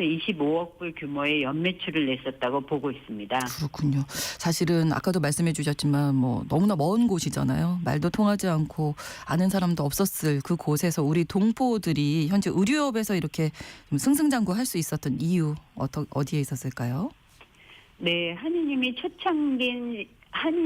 [SPEAKER 8] 25억 불 규모의 연매출을 냈었다고 보고 있습니다.
[SPEAKER 1] 그렇군요. 사실은 아까도 말씀해 주셨지만 뭐 너무나 먼 곳이잖아요. 말도 통하지 않고 아는 사람도 없었을 그 곳에서 우리 동포들이 현재 의류업에서 이렇게 좀 승승장구할 수 있었던 이유 어디에 있었을까요?
[SPEAKER 8] 네, 한인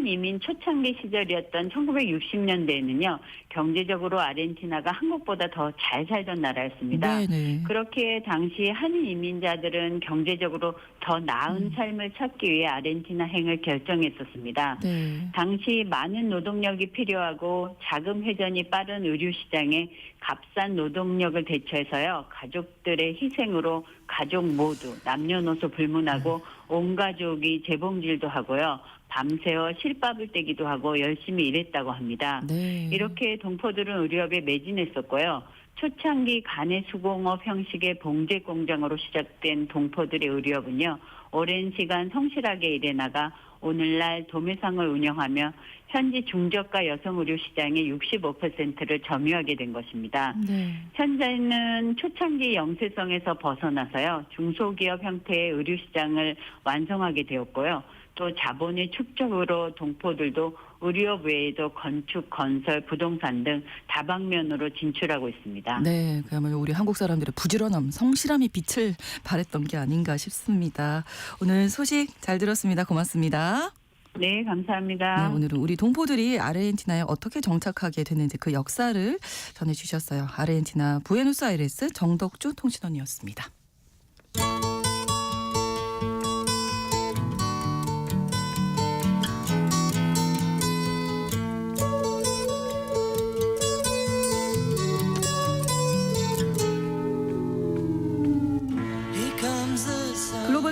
[SPEAKER 8] 이민 초창기 시절이었던 1960년대에는요. 경제적으로 아르헨티나가 한국보다 더 잘 살던 나라였습니다.
[SPEAKER 1] 네네.
[SPEAKER 8] 그렇게 당시 한인 이민자들은 경제적으로 더 나은 삶을 찾기 위해 아르헨티나행을 결정했었습니다.
[SPEAKER 1] 네.
[SPEAKER 8] 당시 많은 노동력이 필요하고 자금 회전이 빠른 의류 시장에 값싼 노동력을 대처해서요. 가족들의 희생으로 가족 모두 남녀노소 불문하고 온 가족이 재봉질도 하고요. 밤새워 실밥을 떼기도 하고 열심히 일했다고 합니다.
[SPEAKER 1] 네.
[SPEAKER 8] 이렇게 동포들은 의류업에 매진했었고요. 초창기 간의 수공업 형식의 봉제 공장으로 시작된 동포들의 의류업은요. 오랜 시간 성실하게 일해나가 오늘날 도매상을 운영하며 현지 중저가 여성 의류 시장의 65%를 점유하게 된 것입니다.
[SPEAKER 1] 네.
[SPEAKER 8] 현재는 초창기 영세성에서 벗어나서요. 중소기업 형태의 의류 시장을 완성하게 되었고요. 또 자본의 축적으로 동포들도 의류업 외에도 건축, 건설, 부동산 등 다방면으로 진출하고 있습니다.
[SPEAKER 1] 네, 그야말로 우리 한국 사람들의 부지런함, 성실함이 빛을 발했던 게 아닌가 싶습니다. 오늘 소식 잘 들었습니다. 고맙습니다.
[SPEAKER 8] 네, 감사합니다.
[SPEAKER 1] 네, 오늘은 우리 동포들이 아르헨티나에 어떻게 정착하게 됐는지 그 역사를 전해주셨어요. 아르헨티나 부에노스아이레스 정덕주 통신원이었습니다.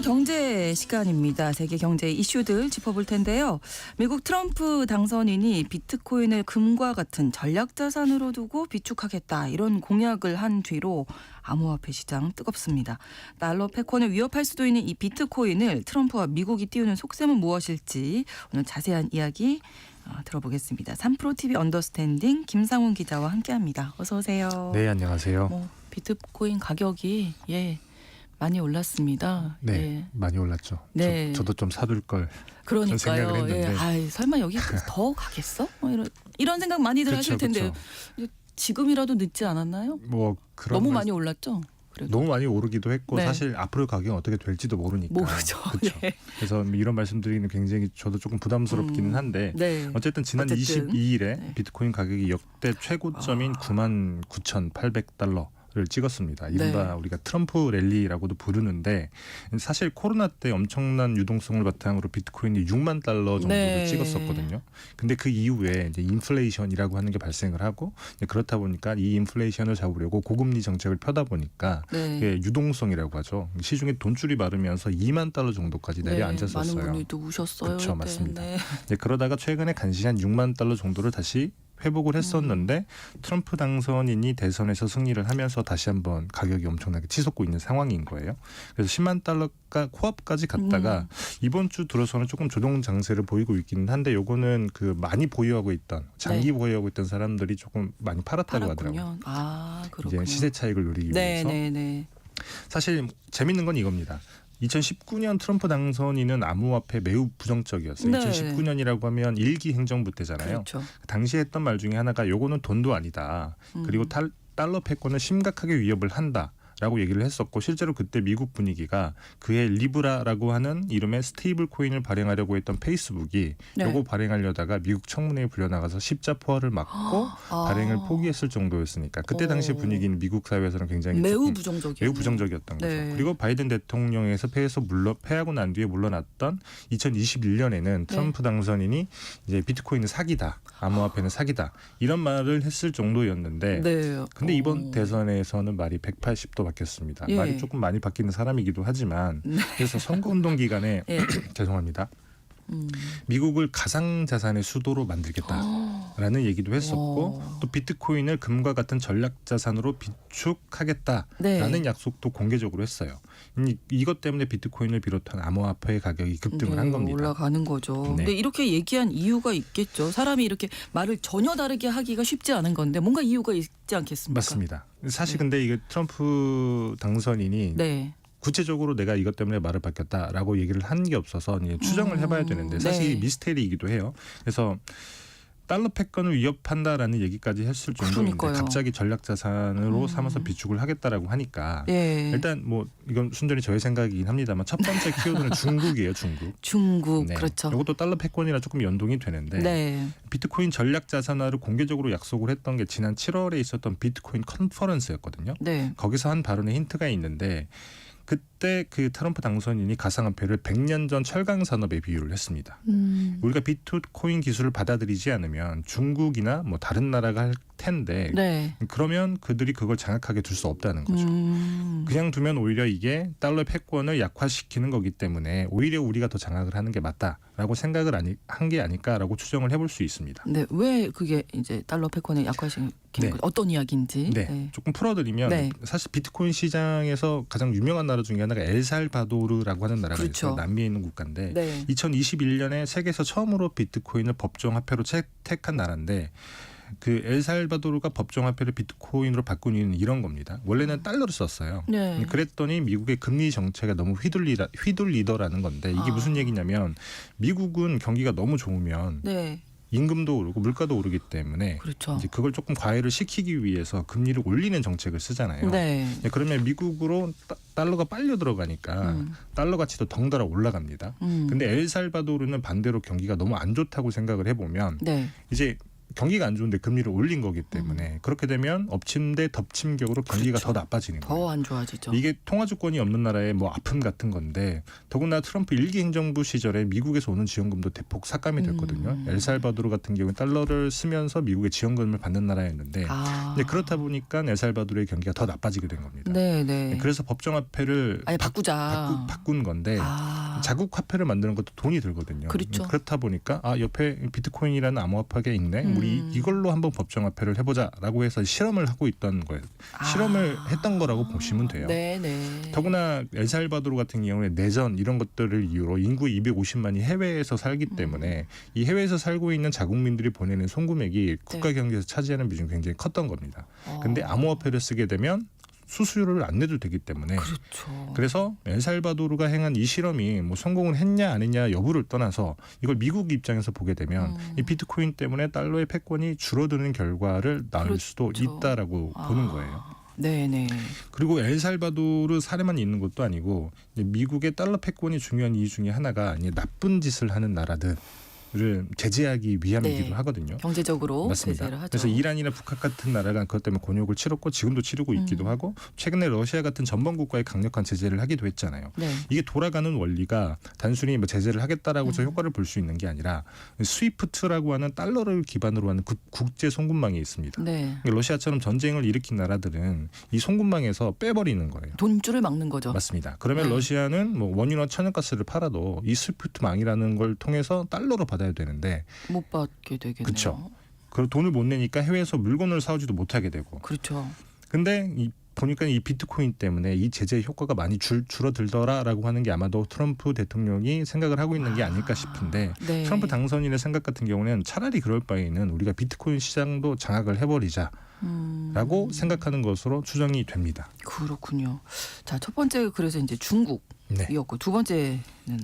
[SPEAKER 1] 경제 시간입니다. 세계 경제 이슈들 짚어볼 텐데요. 미국 트럼프 당선인이 비트코인을 금과 같은 전략 자산으로 두고 비축하겠다 이런 공약을 한 뒤로 암호화폐 시장 뜨겁습니다. 달러 패권을 위협할 수도 있는 이 비트코인을 트럼프와 미국이 띄우는 속셈은 무엇일지 오늘 자세한 이야기 들어보겠습니다. 3프로TV 언더스탠딩 김상훈 기자와 함께합니다. 어서 오세요.
[SPEAKER 9] 네, 안녕하세요.
[SPEAKER 1] 비트코인 가격이 많이 올랐습니다.
[SPEAKER 9] 네,
[SPEAKER 1] 예.
[SPEAKER 9] 많이 올랐죠.
[SPEAKER 1] 네.
[SPEAKER 9] 저도 좀 사둘 걸
[SPEAKER 1] 그러니까요.
[SPEAKER 9] 생각을 했는데.
[SPEAKER 1] 예. 아이, 설마 여기 더 가겠어? 이런 생각 많이들 하실 텐데 지금이라도 늦지 않았나요?
[SPEAKER 9] 뭐 그런
[SPEAKER 1] 너무 많이 올랐죠. 그래도.
[SPEAKER 9] 너무 많이 오르기도 했고
[SPEAKER 1] 네.
[SPEAKER 9] 사실 앞으로 가격이 어떻게 될지도 모르니까.
[SPEAKER 1] 모르죠.
[SPEAKER 9] 그렇죠.
[SPEAKER 1] 네.
[SPEAKER 9] 그래서 이런 말씀드리기는 굉장히 저도 조금 부담스럽기는 한데
[SPEAKER 1] 네.
[SPEAKER 9] 어쨌든 지난
[SPEAKER 1] 어쨌든.
[SPEAKER 9] 22일에
[SPEAKER 1] 네.
[SPEAKER 9] 비트코인 가격이 역대 최고점인 99,800달러 를 찍었습니다. 이른바
[SPEAKER 1] 네.
[SPEAKER 9] 우리가 트럼프 랠리라고도 부르는데 사실 코로나 때 엄청난 유동성을 바탕으로 비트코인이 6만 달러 정도를
[SPEAKER 1] 네.
[SPEAKER 9] 찍었었거든요. 근데 그 이후에 이제 인플레이션이라고 하는 게 발생을 하고 그렇다 보니까 이 인플레이션을 잡으려고 고금리 정책을 펴다 보니까
[SPEAKER 1] 네.
[SPEAKER 9] 이게 유동성이라고 하죠. 시중에 돈줄이 마르면서 2만 달러 정도까지 내려앉았었어요.
[SPEAKER 1] 많은 분이 또 우셨어요.
[SPEAKER 9] 그렇죠,
[SPEAKER 1] 그때.
[SPEAKER 9] 맞습니다.
[SPEAKER 1] 네.
[SPEAKER 9] 그러다가 최근에 간신한 6만 달러 정도를 다시 회복을 했었는데 트럼프 당선인이 대선에서 승리를 하면서 다시 한번 가격이 엄청나게 치솟고 있는 상황인 거예요. 그래서 10만 달러가 코앞까지 갔다가 이번 주 들어서는 조금 조정 장세를 보이고 있기는 한데 요거는 그 많이 보유하고 있던 장기 보유하고 있던 사람들이 조금 많이 팔았다고 하더라고요.
[SPEAKER 1] 아, 그렇군요.
[SPEAKER 9] 이제 시세 차익을 누리기 위해서.
[SPEAKER 1] 네.
[SPEAKER 9] 사실 재밌는 건 이겁니다. 2019년 트럼프 당선인은 암호화폐 매우 부정적이었어요.
[SPEAKER 1] 네.
[SPEAKER 9] 2019년이라고 하면 1기 행정부 때잖아요.
[SPEAKER 1] 그렇죠.
[SPEAKER 9] 당시에 했던 말 중에 하나가 요거는 돈도 아니다. 그리고 달러 패권을 심각하게 위협을 한다. 라고 얘기를 했었고 실제로 그때 미국 분위기가 그의 리브라라고 하는 이름의 스테이블 코인을 발행하려고 했던 페이스북이
[SPEAKER 1] 네.
[SPEAKER 9] 요거 발행하려다가 미국 청문회에 불려나가서 십자포화를 맞고 발행을 포기했을 정도였으니까 그때 당시 분위기는 미국 사회에서는 굉장히
[SPEAKER 1] 매우
[SPEAKER 9] 조금
[SPEAKER 1] 부정적이에요.
[SPEAKER 9] 매우 부정적이었던
[SPEAKER 1] 네.
[SPEAKER 9] 거죠. 그리고 바이든 대통령에서 패하고 난 뒤에 물러났던 2021년에는 트럼프 당선인이 이제 비트코인은 사기다, 암호화폐는 사기다 이런 말을 했을 정도였는데,
[SPEAKER 1] 네.
[SPEAKER 9] 근데 이번 대선에서는 말이 180도 바뀌었습니다.
[SPEAKER 1] 예.
[SPEAKER 9] 말이 조금 많이 바뀌는 사람이기도 하지만 그래서 선거운동 기간에
[SPEAKER 1] 예.
[SPEAKER 9] 죄송합니다. 미국을 가상자산의 수도로 만들겠다라는 얘기도 했었고 또 비트코인을 금과 같은 전략자산으로 비축하겠다라는
[SPEAKER 1] 네.
[SPEAKER 9] 약속도 공개적으로 했어요. 이것 때문에 비트코인을 비롯한 암호화폐의 가격이 급등을 한 겁니다.
[SPEAKER 1] 올라가는 거죠.
[SPEAKER 9] 네.
[SPEAKER 1] 근데 이렇게 얘기한 이유가 있겠죠. 사람이 이렇게 말을 전혀 다르게 하기가 쉽지 않은 건데 뭔가 이유가 있지 않겠습니까?
[SPEAKER 9] 맞습니다. 사실
[SPEAKER 1] 네.
[SPEAKER 9] 근데 이게 트럼프 당선인이
[SPEAKER 1] 네.
[SPEAKER 9] 구체적으로 내가 이것 때문에 말을 바뀌었다라고 얘기를 한 게 없어서 이제 추정을 해봐야 되는데 사실
[SPEAKER 1] 네.
[SPEAKER 9] 미스테리이기도 해요. 그래서 달러 패권을 위협한다라는 얘기까지 했을 정도인데
[SPEAKER 1] 그러니까요.
[SPEAKER 9] 갑자기 전략자산으로 삼아서 비축을 하겠다라고 하니까
[SPEAKER 1] 네.
[SPEAKER 9] 일단 뭐 이건 순전히 저의 생각이긴 합니다만 첫 번째 키워드는 중국이에요. 중국. 네.
[SPEAKER 1] 그렇죠.
[SPEAKER 9] 이것도 달러 패권이랑 조금 연동이 되는데
[SPEAKER 1] 네.
[SPEAKER 9] 비트코인 전략자산화를 공개적으로 약속을 했던 게 지난 7월에 있었던 비트코인 컨퍼런스였거든요.
[SPEAKER 1] 네.
[SPEAKER 9] 거기서 한 발언에 힌트가 있는데 그때 그 트럼프 당선인이 가상화폐를 100년 전 철강 산업에 비유를 했습니다. 우리가 비트코인 기술을 받아들이지 않으면 중국이나 뭐 다른 나라가 할 텐데
[SPEAKER 1] 네.
[SPEAKER 9] 그러면 그들이 그걸 장악하게 둘 수 없다는 거죠. 그냥 두면 오히려 이게 달러 패권을 약화시키는 거기 때문에 오히려 우리가 더 장악을 하는 게 맞다라고 생각을 한 게 아닐까라고 추정을 해볼 수 있습니다.
[SPEAKER 1] 네. 왜 그게 이제 달러 패권을 약화시키는
[SPEAKER 9] 네.
[SPEAKER 1] 거죠? 어떤 이야기인지.
[SPEAKER 9] 네, 조금 풀어드리면
[SPEAKER 1] 네.
[SPEAKER 9] 사실 비트코인 시장에서 가장 유명한 나라 중에 하나가 엘살바도르라고 하는 나라가
[SPEAKER 1] 그렇죠.
[SPEAKER 9] 있어요. 남미에 있는 국가인데
[SPEAKER 1] 네.
[SPEAKER 9] 2021년에 세계에서 처음으로 비트코인을 법정화폐로 채택한 나라인데 그 엘살바도르가 법정화폐를 비트코인으로 바꾼 이유는 이런 겁니다. 원래는 달러를 썼어요.
[SPEAKER 1] 네.
[SPEAKER 9] 그랬더니 미국의 금리 정책에 너무 휘둘리더라는 건데 이게 무슨 얘기냐면 미국은 경기가 너무 좋으면
[SPEAKER 1] 네.
[SPEAKER 9] 임금도 오르고 물가도 오르기 때문에
[SPEAKER 1] 그렇죠.
[SPEAKER 9] 이제 그걸 조금 과회를 시키기 위해서 금리를 올리는 정책을 쓰잖아요.
[SPEAKER 1] 네.
[SPEAKER 9] 그러면 미국으로 달러가 빨려 들어가니까 달러 가치도 덩달아 올라갑니다. 근데 엘살바도르는 반대로 경기가 너무 안 좋다고 생각을 해보면
[SPEAKER 1] 네.
[SPEAKER 9] 이제 경기가 안 좋은데 금리를 올린 거기 때문에 그렇게 되면 엎침 대 덮침격으로 경기가
[SPEAKER 1] 그렇죠.
[SPEAKER 9] 더 나빠지는 거예요.
[SPEAKER 1] 더 안 좋아지죠.
[SPEAKER 9] 이게 통화 주권이 없는 나라의 뭐 아픔 같은 건데 더구나 트럼프 1기 행정부 시절에 미국에서 오는 지원금도 대폭 삭감이 됐거든요. 엘살바도르 같은 경우는 달러를 쓰면서 미국의 지원금을 받는 나라였는데 근데 그렇다 보니까 엘살바도르의 경기가 더 나빠지게 된 겁니다.
[SPEAKER 1] 네네.
[SPEAKER 9] 그래서 법정화폐를
[SPEAKER 1] 아예 바꾸자.
[SPEAKER 9] 바꾼 건데 자국 화폐를 만드는 것도 돈이 들거든요.
[SPEAKER 1] 그렇죠.
[SPEAKER 9] 그렇다 보니까 옆에 비트코인이라는 암호화폐가 있네. 우리 이걸로 한번 법정화폐를 해보자라고 해서 실험을 하고 있던 거예요. 실험을 했던 거라고 보시면 돼요.
[SPEAKER 1] 네네.
[SPEAKER 9] 더구나 엘살바도르 같은 경우에 내전 이런 것들을 이유로 인구 250만이 해외에서 살기 때문에 이 해외에서 살고 있는 자국민들이 보내는 송금액이 국가 경제에서 차지하는 비중이 굉장히 컸던 겁니다. 근데 암호화폐를 쓰게 되면 수수료를 안 내도 되기 때문에
[SPEAKER 1] 그렇죠.
[SPEAKER 9] 그래서 엘살바도르가 행한 이 실험이 뭐 성공을 했냐 안 했냐 여부를 떠나서 이걸 미국 입장에서 보게 되면 이 비트코인 때문에 달러의 패권이 줄어드는 결과를 낳을
[SPEAKER 1] 그렇죠.
[SPEAKER 9] 수도 있다라고 보는 거예요.
[SPEAKER 1] 네네.
[SPEAKER 9] 그리고 엘살바도르 사례만 있는 것도 아니고 이제 미국의 달러 패권이 중요한 이유 중에 하나가 이제 나쁜 짓을 하는 나라들 를 제재하기 위함이기도
[SPEAKER 1] 네.
[SPEAKER 9] 하거든요.
[SPEAKER 1] 경제적으로
[SPEAKER 9] 맞습니다.
[SPEAKER 1] 제재를 하죠.
[SPEAKER 9] 그래서 이란이나 북한 같은 나라가 그것 때문에 곤욕을 치렀고 지금도 치르고 있기도 하고 최근에 러시아 같은 전범 국가에 강력한 제재를 하기도 했잖아요.
[SPEAKER 1] 네.
[SPEAKER 9] 이게 돌아가는 원리가 단순히 뭐 제재를 하겠다라고 저 효과를 볼 수 있는 게 아니라 스위프트라고 하는 달러를 기반으로 하는 국제 송금망이 있습니다.
[SPEAKER 1] 네.
[SPEAKER 9] 러시아처럼 전쟁을 일으킨 나라들은 이 송금망에서 빼버리는 거예요.
[SPEAKER 1] 돈줄을 막는 거죠.
[SPEAKER 9] 맞습니다. 그러면
[SPEAKER 1] 네.
[SPEAKER 9] 러시아는 뭐 원유나 천연가스를 팔아도 이 스위프트망이라는 걸 통해서 달러로 받아야 되는데
[SPEAKER 1] 못 받게 되겠네요.
[SPEAKER 9] 그렇죠. 그 돈을 못 내니까 해외에서 물건을 사오지도 못하게 되고.
[SPEAKER 1] 그렇죠.
[SPEAKER 9] 근데 보니까 이 비트코인 때문에 이 제재 효과가 많이 줄어들더라라고 하는 게 아마도 트럼프 대통령이 생각을 하고 있는 게 아닐까 싶은데
[SPEAKER 1] 네.
[SPEAKER 9] 트럼프 당선인의 생각 같은 경우는 차라리 그럴 바에는 우리가 비트코인 시장도 장악을 해버리자. 라고 생각하는 것으로 추정이 됩니다.
[SPEAKER 1] 그렇군요. 자, 첫 번째 그래서 이제 중국이었고 두 번째는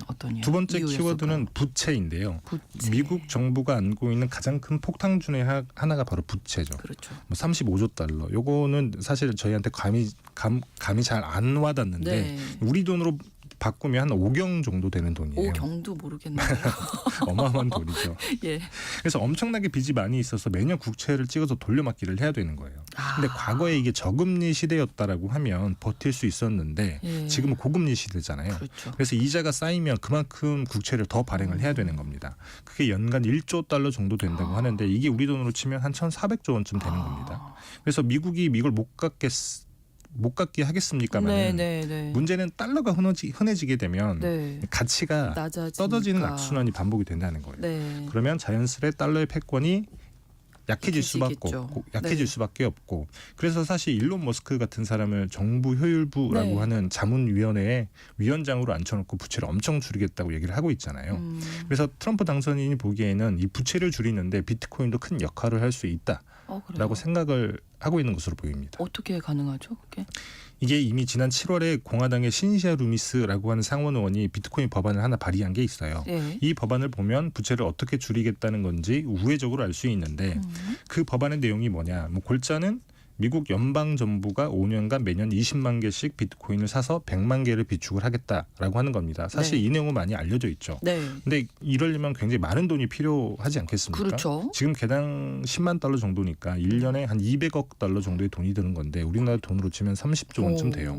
[SPEAKER 1] 어떤
[SPEAKER 9] 두 번째
[SPEAKER 1] 이유였을까요?
[SPEAKER 9] 키워드는 부채인데요.
[SPEAKER 1] 부채.
[SPEAKER 9] 미국 정부가 안고 있는 가장 큰 폭탄 중에 하나가 바로 부채죠.
[SPEAKER 1] 그렇죠.
[SPEAKER 9] 뭐 35조 달러. 요거는 사실 저희한테 감이 잘 안 와닿는데
[SPEAKER 1] 네.
[SPEAKER 9] 우리 돈으로 바꾸면 한 5경 정도 되는 돈이에요.
[SPEAKER 1] 5경도 모르겠네요.
[SPEAKER 9] 어마어마한 돈이죠.
[SPEAKER 1] 예.
[SPEAKER 9] 그래서 엄청나게 빚이 많이 있어서 매년 국채를 찍어서 돌려막기를 해야 되는 거예요. 근데 과거에 이게 저금리 시대였다라고 하면 버틸 수 있었는데
[SPEAKER 1] 예.
[SPEAKER 9] 지금은 고금리 시대잖아요.
[SPEAKER 1] 그렇죠.
[SPEAKER 9] 그래서 이자가 쌓이면 그만큼 국채를 더 발행을 해야 되는 겁니다. 그게 연간 1조 달러 정도 된다고 하는데 이게 우리 돈으로 치면 한 1,400조 원쯤 되는 겁니다. 그래서 미국이 이걸 못 갚게 하겠습니까만
[SPEAKER 1] 네.
[SPEAKER 9] 문제는 달러가 흔해지게 되면
[SPEAKER 1] 네.
[SPEAKER 9] 가치가
[SPEAKER 1] 낮아지니까.
[SPEAKER 9] 떨어지는 악순환이 반복이 된다는 거예요.
[SPEAKER 1] 네.
[SPEAKER 9] 그러면 자연스레 달러의 패권이 약해질
[SPEAKER 1] 약해지겠죠.
[SPEAKER 9] 수밖에 없고 그래서 사실 일론 머스크 같은 사람을 정부 효율부라고
[SPEAKER 1] 네.
[SPEAKER 9] 하는 자문위원회에 위원장으로 앉혀놓고 부채를 엄청 줄이겠다고 얘기를 하고 있잖아요. 그래서 트럼프 당선인이 보기에는 이 부채를 줄이는데 비트코인도 큰 역할을 할 수 있다라고
[SPEAKER 1] 그래요?
[SPEAKER 9] 생각을 하고 있는 것으로 보입니다.
[SPEAKER 1] 어떻게 가능하죠? 그게?
[SPEAKER 9] 이게 이미 지난 7월에 공화당의 신시아 루미스라고 하는 상원 의원이 비트코인 법안을 하나 발의한 게 있어요.
[SPEAKER 1] 예.
[SPEAKER 9] 이 법안을 보면 부채를 어떻게 줄이겠다는 건지 우회적으로 알 수 있는데 그 법안의 내용이 뭐냐. 뭐 골자는 미국 연방정부가 5년간 매년 20만 개씩 비트코인을 사서 100만 개를 비축을 하겠다라고 하는 겁니다. 사실
[SPEAKER 1] 네.
[SPEAKER 9] 이 내용은 많이 알려져 있죠.
[SPEAKER 1] 네.
[SPEAKER 9] 근데 이러려면 굉장히 많은 돈이 필요하지 않겠습니까?
[SPEAKER 1] 그렇죠.
[SPEAKER 9] 지금 개당 10만 달러 정도니까 1년에 한 200억 달러 정도의 돈이 드는 건데 우리나라 돈으로 치면 30조 원쯤 돼요.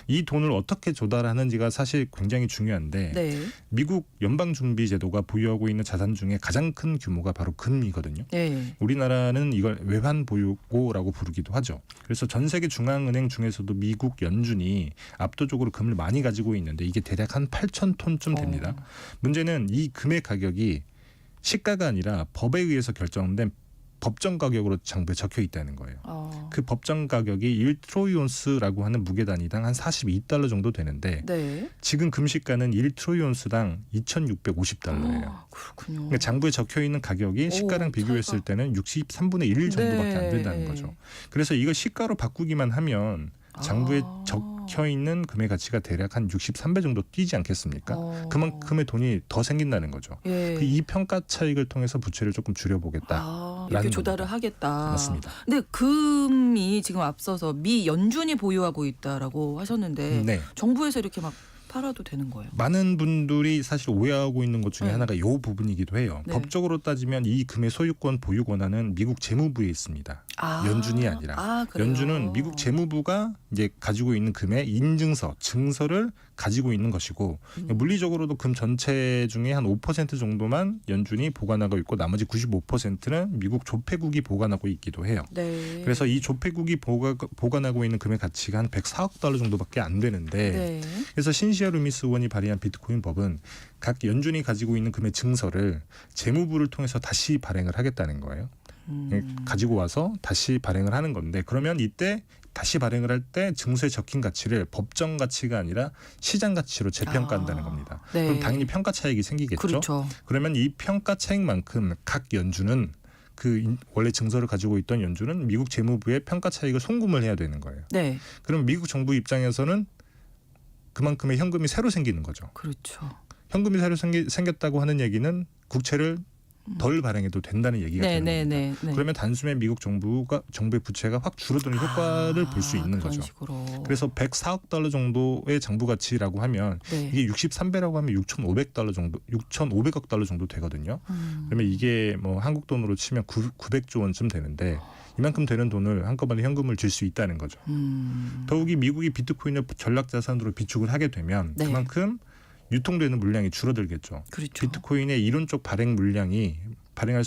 [SPEAKER 9] 이 돈을 어떻게 조달하는지가 사실 굉장히 중요한데
[SPEAKER 1] 네.
[SPEAKER 9] 미국 연방준비제도가 보유하고 있는 자산 중에 가장 큰 규모가 바로 금이거든요.
[SPEAKER 1] 네.
[SPEAKER 9] 우리나라는 이걸 외환 보유고라고 부르기도 하죠. 그래서 전 세계 중앙은행 중에서도 미국 연준이 압도적으로 금을 많이 가지고 있는데 이게 대략 한 8,000톤쯤 됩니다. 문제는 이 금의 가격이 시가가 아니라 법에 의해서 결정된 법정 가격으로 장부에 적혀 있다는 거예요. 그 법정 가격이 1트로이온스라고 하는 무게 단위당 한 42달러 정도 되는데
[SPEAKER 1] 네.
[SPEAKER 9] 지금 금시가는 1트로이온스당 2,650달러예요.
[SPEAKER 1] 그렇군요.
[SPEAKER 9] 그러니까 장부에 적혀 있는 가격이 시가랑 비교했을
[SPEAKER 1] 차이가.
[SPEAKER 9] 때는 63분의 1 정도밖에 안 된다는 거죠. 그래서 이걸 시가로 바꾸기만 하면 장부에 적혀 있는 금의 가치가 대략 한 63배 정도 뛰지 않겠습니까? 그만큼의 돈이 더 생긴다는 거죠.
[SPEAKER 1] 예.
[SPEAKER 9] 이 평가 차익을 통해서 부채를 조금 줄여보겠다.
[SPEAKER 1] 이렇게 조달을 하겠다.
[SPEAKER 9] 맞습니다.
[SPEAKER 1] 근데 금이 지금 앞서서 미 연준이 보유하고 있다라고 하셨는데
[SPEAKER 9] 네.
[SPEAKER 1] 정부에서 이렇게 막 팔아도 되는 거예요?
[SPEAKER 9] 많은 분들이 사실 오해하고 있는 것 중에
[SPEAKER 1] 네.
[SPEAKER 9] 하나가 이 부분이기도 해요.
[SPEAKER 1] 네.
[SPEAKER 9] 법적으로 따지면 이 금의 소유권 보유 권한은 미국 재무부에 있습니다. 연준이 아니라.
[SPEAKER 1] 그래요?
[SPEAKER 9] 연준은 미국 재무부가 이제 가지고 있는 금의 인증서, 증서를 가지고 있는 것이고 물리적으로도 금 전체 중에 한 5% 정도만 연준이 보관하고 있고 나머지 95%는 미국 조폐국이 보관하고 있기도 해요.
[SPEAKER 1] 네.
[SPEAKER 9] 그래서 이 조폐국이 보관하고 있는 금의 가치가 한 104억 달러 정도밖에 안 되는데
[SPEAKER 1] 네.
[SPEAKER 9] 그래서 신시아 루미스 의원이 발의한 비트코인 법은 각 연준이 가지고 있는 금의 증서를 재무부를 통해서 다시 발행을 하겠다는 거예요. 가지고 와서 다시 발행을 하는 건데 그러면 이때 다시 발행을 할 때 증서에 적힌 가치를 법정 가치가 아니라 시장 가치로 재평가한다는 겁니다.
[SPEAKER 1] 네.
[SPEAKER 9] 그럼 당연히 평가 차익이 생기겠죠.
[SPEAKER 1] 그렇죠.
[SPEAKER 9] 그러면 이 평가 차익만큼 각 연준은 원래 증서를 가지고 있던 연준은 미국 재무부에 평가 차익을 송금을 해야 되는 거예요.
[SPEAKER 1] 네.
[SPEAKER 9] 그럼 미국 정부 입장에서는 그만큼의 현금이 새로 생기는 거죠.
[SPEAKER 1] 그렇죠.
[SPEAKER 9] 현금이 새로 생겼다고 하는 얘기는 국채를 덜 발행해도 된다는 얘기가 되는 겁니다.
[SPEAKER 1] 네.
[SPEAKER 9] 그러면 단숨에 미국 정부의 부채가 확 줄어드는 효과를 볼 수 있는 거죠.
[SPEAKER 1] 식으로.
[SPEAKER 9] 그래서 104억 달러 정도의 장부 가치라고 하면
[SPEAKER 1] 네.
[SPEAKER 9] 이게 63배라고 하면 6,500달러 정도, 6,500억 달러 정도 되거든요. 그러면 이게 뭐 한국 돈으로 치면 900조 원쯤 되는데 이만큼 되는 돈을 한꺼번에 현금을 줄 수 있다는 거죠. 더욱이 미국이 비트코인을 전략 자산으로 비축을 하게 되면
[SPEAKER 1] 네.
[SPEAKER 9] 그만큼 유통되는 물량이 줄어들겠죠.
[SPEAKER 1] 그렇죠.
[SPEAKER 9] 비트코인의 이론적 발행 물량이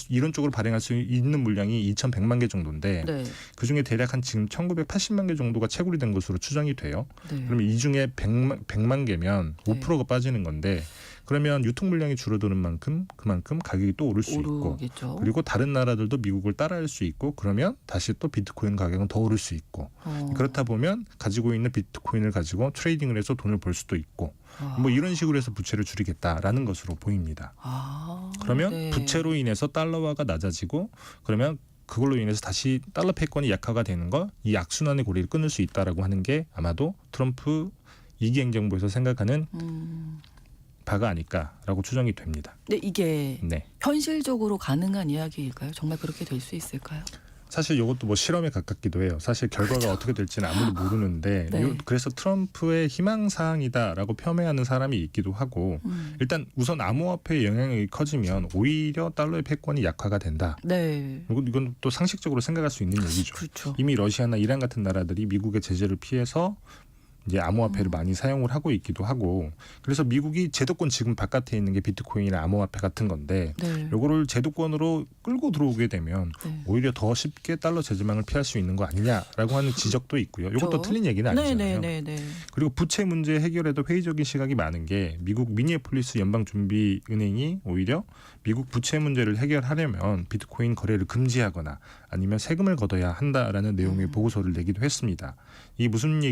[SPEAKER 9] 이론적으로 발행할 수 있는 물량이 2,100만 개 정도인데
[SPEAKER 1] 네.
[SPEAKER 9] 그중에 대략 한 지금 1,980만 개 정도가 채굴이 된 것으로 추정이 돼요.
[SPEAKER 1] 네.
[SPEAKER 9] 그러면 이 중에 100만 개면
[SPEAKER 1] 네.
[SPEAKER 9] 5%가 빠지는 건데 그러면 유통 물량이 줄어드는 만큼 그만큼 가격이 또 오를 수 있고
[SPEAKER 1] 오르겠죠.
[SPEAKER 9] 그리고 다른 나라들도 미국을 따라할 수 있고 그러면 다시 또 비트코인 가격은 더 오를 수 있고 그렇다 보면 가지고 있는 비트코인을 가지고 트레이딩을 해서 돈을 벌 수도 있고 뭐 이런 식으로 해서 부채를 줄이겠다라는 것으로 보입니다. 그러면
[SPEAKER 1] 네.
[SPEAKER 9] 부채로 인해서 달러화가 낮아지고 그러면 그걸로 인해서 다시 달러 패권이 약화가 되는 거 이 악순환의 고리를 끊을 수 있다라고 하는 게 아마도 트럼프 2기 행정부에서 생각하는 바가 아닐까라고 추정이 됩니다.
[SPEAKER 1] 근데 이게
[SPEAKER 9] 네.
[SPEAKER 1] 현실적으로 가능한 이야기일까요? 정말 그렇게 될 수 있을까요?
[SPEAKER 9] 사실 이것도 뭐 실험에 가깝기도 해요. 사실 결과가 어떻게 될지는 아무도 모르는데
[SPEAKER 1] 네.
[SPEAKER 9] 그래서 트럼프의 희망사항이다라고 폄훼하는 사람이 있기도 하고 일단 우선 암호화폐의 영향력이 커지면 오히려 달러의 패권이 약화가 된다.
[SPEAKER 1] 네.
[SPEAKER 9] 이건 또 상식적으로 생각할 수 있는 얘기죠.
[SPEAKER 1] 그렇죠.
[SPEAKER 9] 이미 러시아나 이란 같은 나라들이 미국의 제재를 피해서 이제 암호화폐를 많이 사용을 하고 있기도 하고 그래서 미국이 제도권 지금 바깥에 있는 게 비트코인이나 암호화폐 같은 건데
[SPEAKER 1] 네.
[SPEAKER 9] 요거를 제도권으로 끌고 들어오게 되면
[SPEAKER 1] 네.
[SPEAKER 9] 오히려 더 쉽게 달러 제재망을 피할 수 있는 거 아니냐라고 하는 지적도 있고요. 이것도
[SPEAKER 1] 그렇죠.
[SPEAKER 9] 틀린 얘기는 아니잖아요.
[SPEAKER 1] 네.
[SPEAKER 9] 그리고 부채 문제 해결에도 회의적인 시각이 많은 게 미국 미니애폴리스 연방준비은행이 오히려 미국 부채 문제를 해결하려면 비트코인 거래를 금지하거나 아니면 세금을 걷어야 한다라는 내용의 보고서를 내기도 했습니다. 이 무슨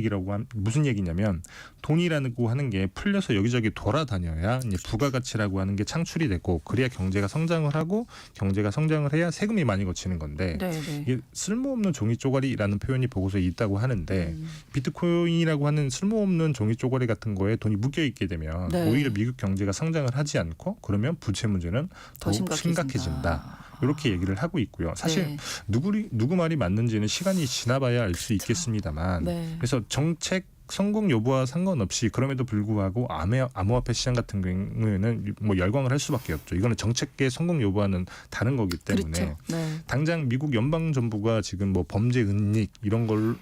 [SPEAKER 9] 얘기냐면 돈이라고 하는 게 풀려서 여기저기 돌아다녀야 이제 부가가치라고 하는 게 창출이 되고 그래야 경제가 성장을 하고 경제가 성장을 해야 세금이 많이 거치는 건데
[SPEAKER 1] 네.
[SPEAKER 9] 이게 쓸모없는 종이 쪼가리라는 표현이 보고서에 있다고 하는데 비트코인이라고 하는 쓸모없는 종이 쪼가리 같은 거에 돈이 묶여 있게 되면
[SPEAKER 1] 네.
[SPEAKER 9] 오히려 미국 경제가 성장을 하지 않고 그러면 부채 문제는
[SPEAKER 1] 더
[SPEAKER 9] 더욱 심각해진다. 이렇게 얘기를 하고 있고요. 사실
[SPEAKER 1] 네.
[SPEAKER 9] 누구 말이 맞는지는 시간이 지나봐야 알 수 있겠습니다만
[SPEAKER 1] 네.
[SPEAKER 9] 그래서 정책 성공 여부와 상관없이 그럼에도 불구하고 암호화폐 시장 같은 경우에는 뭐 열광을 할 수밖에 없죠. 이거는 정책의 성공 여부와는 다른 거기 때문에
[SPEAKER 1] 그렇죠. 네.
[SPEAKER 9] 당장 미국 연방 정부가 지금 뭐 범죄 은닉 이런 걸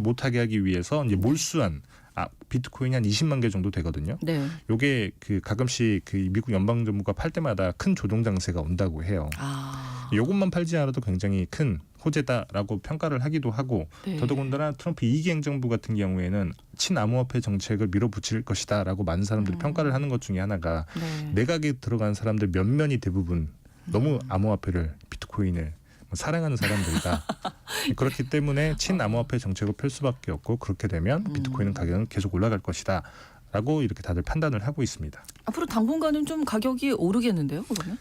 [SPEAKER 9] 못하게 하기 위해서 이제 몰수한 비트코인이 한 20만 개 정도 되거든요.
[SPEAKER 1] 네.
[SPEAKER 9] 요게 가끔씩 미국 연방 정부가 팔 때마다 큰 조정 장세가 온다고 해요. 요것만 팔지 않아도 굉장히 큰 호재다라고 평가를 하기도 하고
[SPEAKER 1] 네.
[SPEAKER 9] 더더군다나 트럼프 2기 행정부 같은 경우에는 친암호화폐 정책을 밀어붙일 것이다라고 많은 사람들이 평가를 하는 것 중에 하나가
[SPEAKER 1] 네.
[SPEAKER 9] 내각에 들어간 사람들 몇몇이 대부분 너무 암호화폐를 비트코인을 사랑하는 사람들이다. 그렇기 때문에 친암호화폐 정책을 펼 수밖에 없고 그렇게 되면 비트코인 가격은 계속 올라갈 것이다. 라고 이렇게 다들 판단을 하고 있습니다.
[SPEAKER 1] 앞으로 당분간은 좀 가격이 오르겠는데요, 그러면?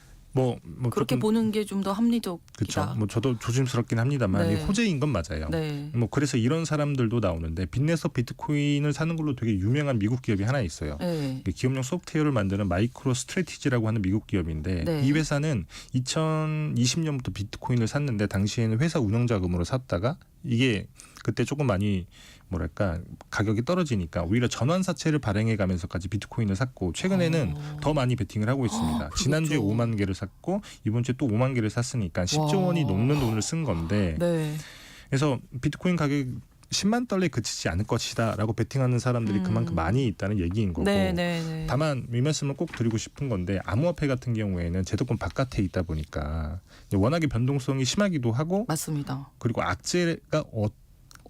[SPEAKER 1] 그렇게
[SPEAKER 9] 조금,
[SPEAKER 1] 보는 게 좀 더 합리적이다.
[SPEAKER 9] 그렇죠. 저도 조심스럽긴 합니다만
[SPEAKER 1] 네.
[SPEAKER 9] 이 호재인 건 맞아요.
[SPEAKER 1] 네.
[SPEAKER 9] 그래서 이런 사람들도 나오는데 빚내서 비트코인을 사는 걸로 되게 유명한 미국 기업이 하나 있어요.
[SPEAKER 1] 네.
[SPEAKER 9] 기업용 소프트웨어를 만드는 마이크로 스트래티지라고 하는 미국 기업인데
[SPEAKER 1] 네.
[SPEAKER 9] 이 회사는 2020년부터 비트코인을 샀는데 당시에는 회사 운영 자금으로 샀다가 이게 그때 조금 많이 뭐랄까 가격이 떨어지니까 오히려 전환사채를 발행해 가면서까지 비트코인을 샀고 최근에는 더 많이 베팅을 하고 있습니다. 지난주에 5만 개를 샀고 이번 주에 또 5만 개를 샀으니까 10조 원이 넘는 돈을 쓴 건데
[SPEAKER 1] 네.
[SPEAKER 9] 그래서 비트코인 가격 10만 달러에 그치지 않을 것이다라고 베팅하는 사람들이 그만큼 많이 있다는 얘기인 거고
[SPEAKER 1] 네, 네, 네.
[SPEAKER 9] 다만 이 말씀을 꼭 드리고 싶은 건데 암호화폐 같은 경우에는 제도권 바깥에 있다 보니까 워낙에 변동성이 심하기도 하고
[SPEAKER 1] 맞습니다.
[SPEAKER 9] 그리고 악재가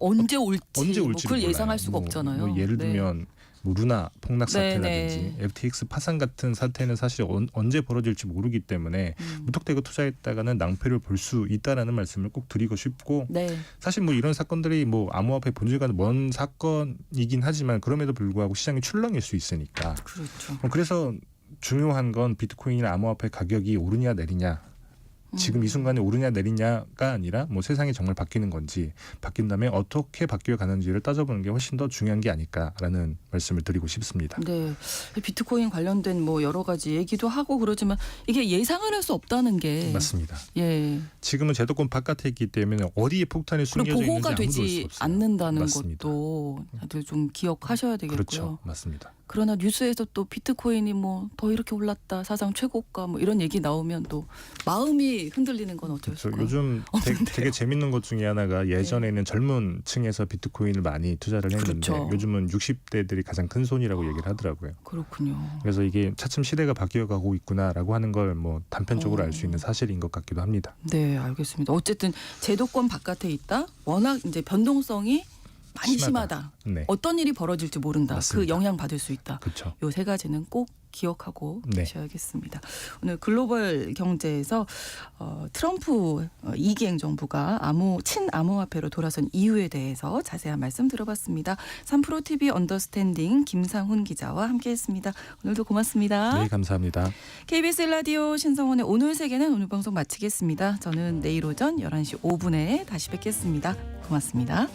[SPEAKER 1] 언제 올지,
[SPEAKER 9] 언제
[SPEAKER 1] 뭐
[SPEAKER 9] 올지
[SPEAKER 1] 그걸 예상할 수가 없잖아요.
[SPEAKER 9] 뭐 예를
[SPEAKER 1] 네.
[SPEAKER 9] 들면 뭐 루나 폭락
[SPEAKER 1] 네,
[SPEAKER 9] 사태라든지
[SPEAKER 1] 네.
[SPEAKER 9] FTX 파산 같은 사태는 사실 언제 벌어질지 모르기 때문에 무턱대고 투자했다가는 낭패를 볼 수 있다라는 말씀을 꼭 드리고 싶고
[SPEAKER 1] 네.
[SPEAKER 9] 사실 뭐 이런 사건들이 뭐 암호화폐 본질과는 먼 사건이긴 하지만 그럼에도 불구하고 시장이 출렁일 수 있으니까
[SPEAKER 1] 그렇죠.
[SPEAKER 9] 그래서 중요한 건 비트코인이나 암호화폐 가격이 오르냐 내리냐 지금 이 순간에 오르냐 내리냐가 아니라 뭐 세상이 정말 바뀌는 건지 바뀐다면 어떻게 바뀌어 가는지를 따져보는 게 훨씬 더 중요한 게 아닐까라는 말씀을 드리고 싶습니다.
[SPEAKER 1] 네, 비트코인 관련된 뭐 여러 가지 얘기도 하고 그러지만 이게 예상을 할 수 없다는 게
[SPEAKER 9] 맞습니다.
[SPEAKER 1] 예.
[SPEAKER 9] 지금은 제도권 바깥에 있기 때문에 어디에 폭탄이
[SPEAKER 1] 그리고
[SPEAKER 9] 숨겨져 있는지
[SPEAKER 1] 보호가
[SPEAKER 9] 아무도 알 수
[SPEAKER 1] 되지
[SPEAKER 9] 없어요.
[SPEAKER 1] 않는다는
[SPEAKER 9] 맞습니다.
[SPEAKER 1] 것도 다들 좀 기억하셔야 되겠고요.
[SPEAKER 9] 그렇죠, 맞습니다.
[SPEAKER 1] 그러나 뉴스에서 또 비트코인이 뭐 더 이렇게 올랐다 사상 최고가 뭐 이런 얘기 나오면 또 마음이 흔들리는 건 어쩔
[SPEAKER 9] 그렇죠.
[SPEAKER 1] 수가
[SPEAKER 9] 요즘 되게 재밌는 것 중에 하나가 예전에는 젊은 층에서 비트코인을 많이 투자를 했는데
[SPEAKER 1] 그렇죠.
[SPEAKER 9] 요즘은 60대들이 가장 큰 손이라고 얘기를 하더라고요.
[SPEAKER 1] 그렇군요.
[SPEAKER 9] 그래서 이게 차츰 시대가 바뀌어가고 있구나라고 하는 걸 뭐 단편적으로 알 수 있는 사실인 것 같기도 합니다.
[SPEAKER 1] 네, 알겠습니다. 어쨌든 제도권 바깥에 있다. 워낙 이제 변동성이 많이 심하다.
[SPEAKER 9] 네,
[SPEAKER 1] 어떤 일이 벌어질지 모른다.
[SPEAKER 9] 맞습니다.
[SPEAKER 1] 그 영향 받을 수 있다.
[SPEAKER 9] 그렇죠.
[SPEAKER 1] 요 세 가지는 꼭 기억하고
[SPEAKER 9] 네.
[SPEAKER 1] 계셔야겠습니다. 오늘 글로벌 경제에서 트럼프 2기 행정부가 친암호화폐로 돌아선 이유에 대해서 자세한 말씀 들어봤습니다. 3프로TV 언더스탠딩 김상훈 기자와 함께했습니다. 오늘도 고맙습니다.
[SPEAKER 9] 네, 감사합니다.
[SPEAKER 1] KBS 라디오 신성원의 오늘 세계는 오늘 방송 마치겠습니다. 저는 내일 오전 11시 5분에 다시 뵙겠습니다. 고맙습니다.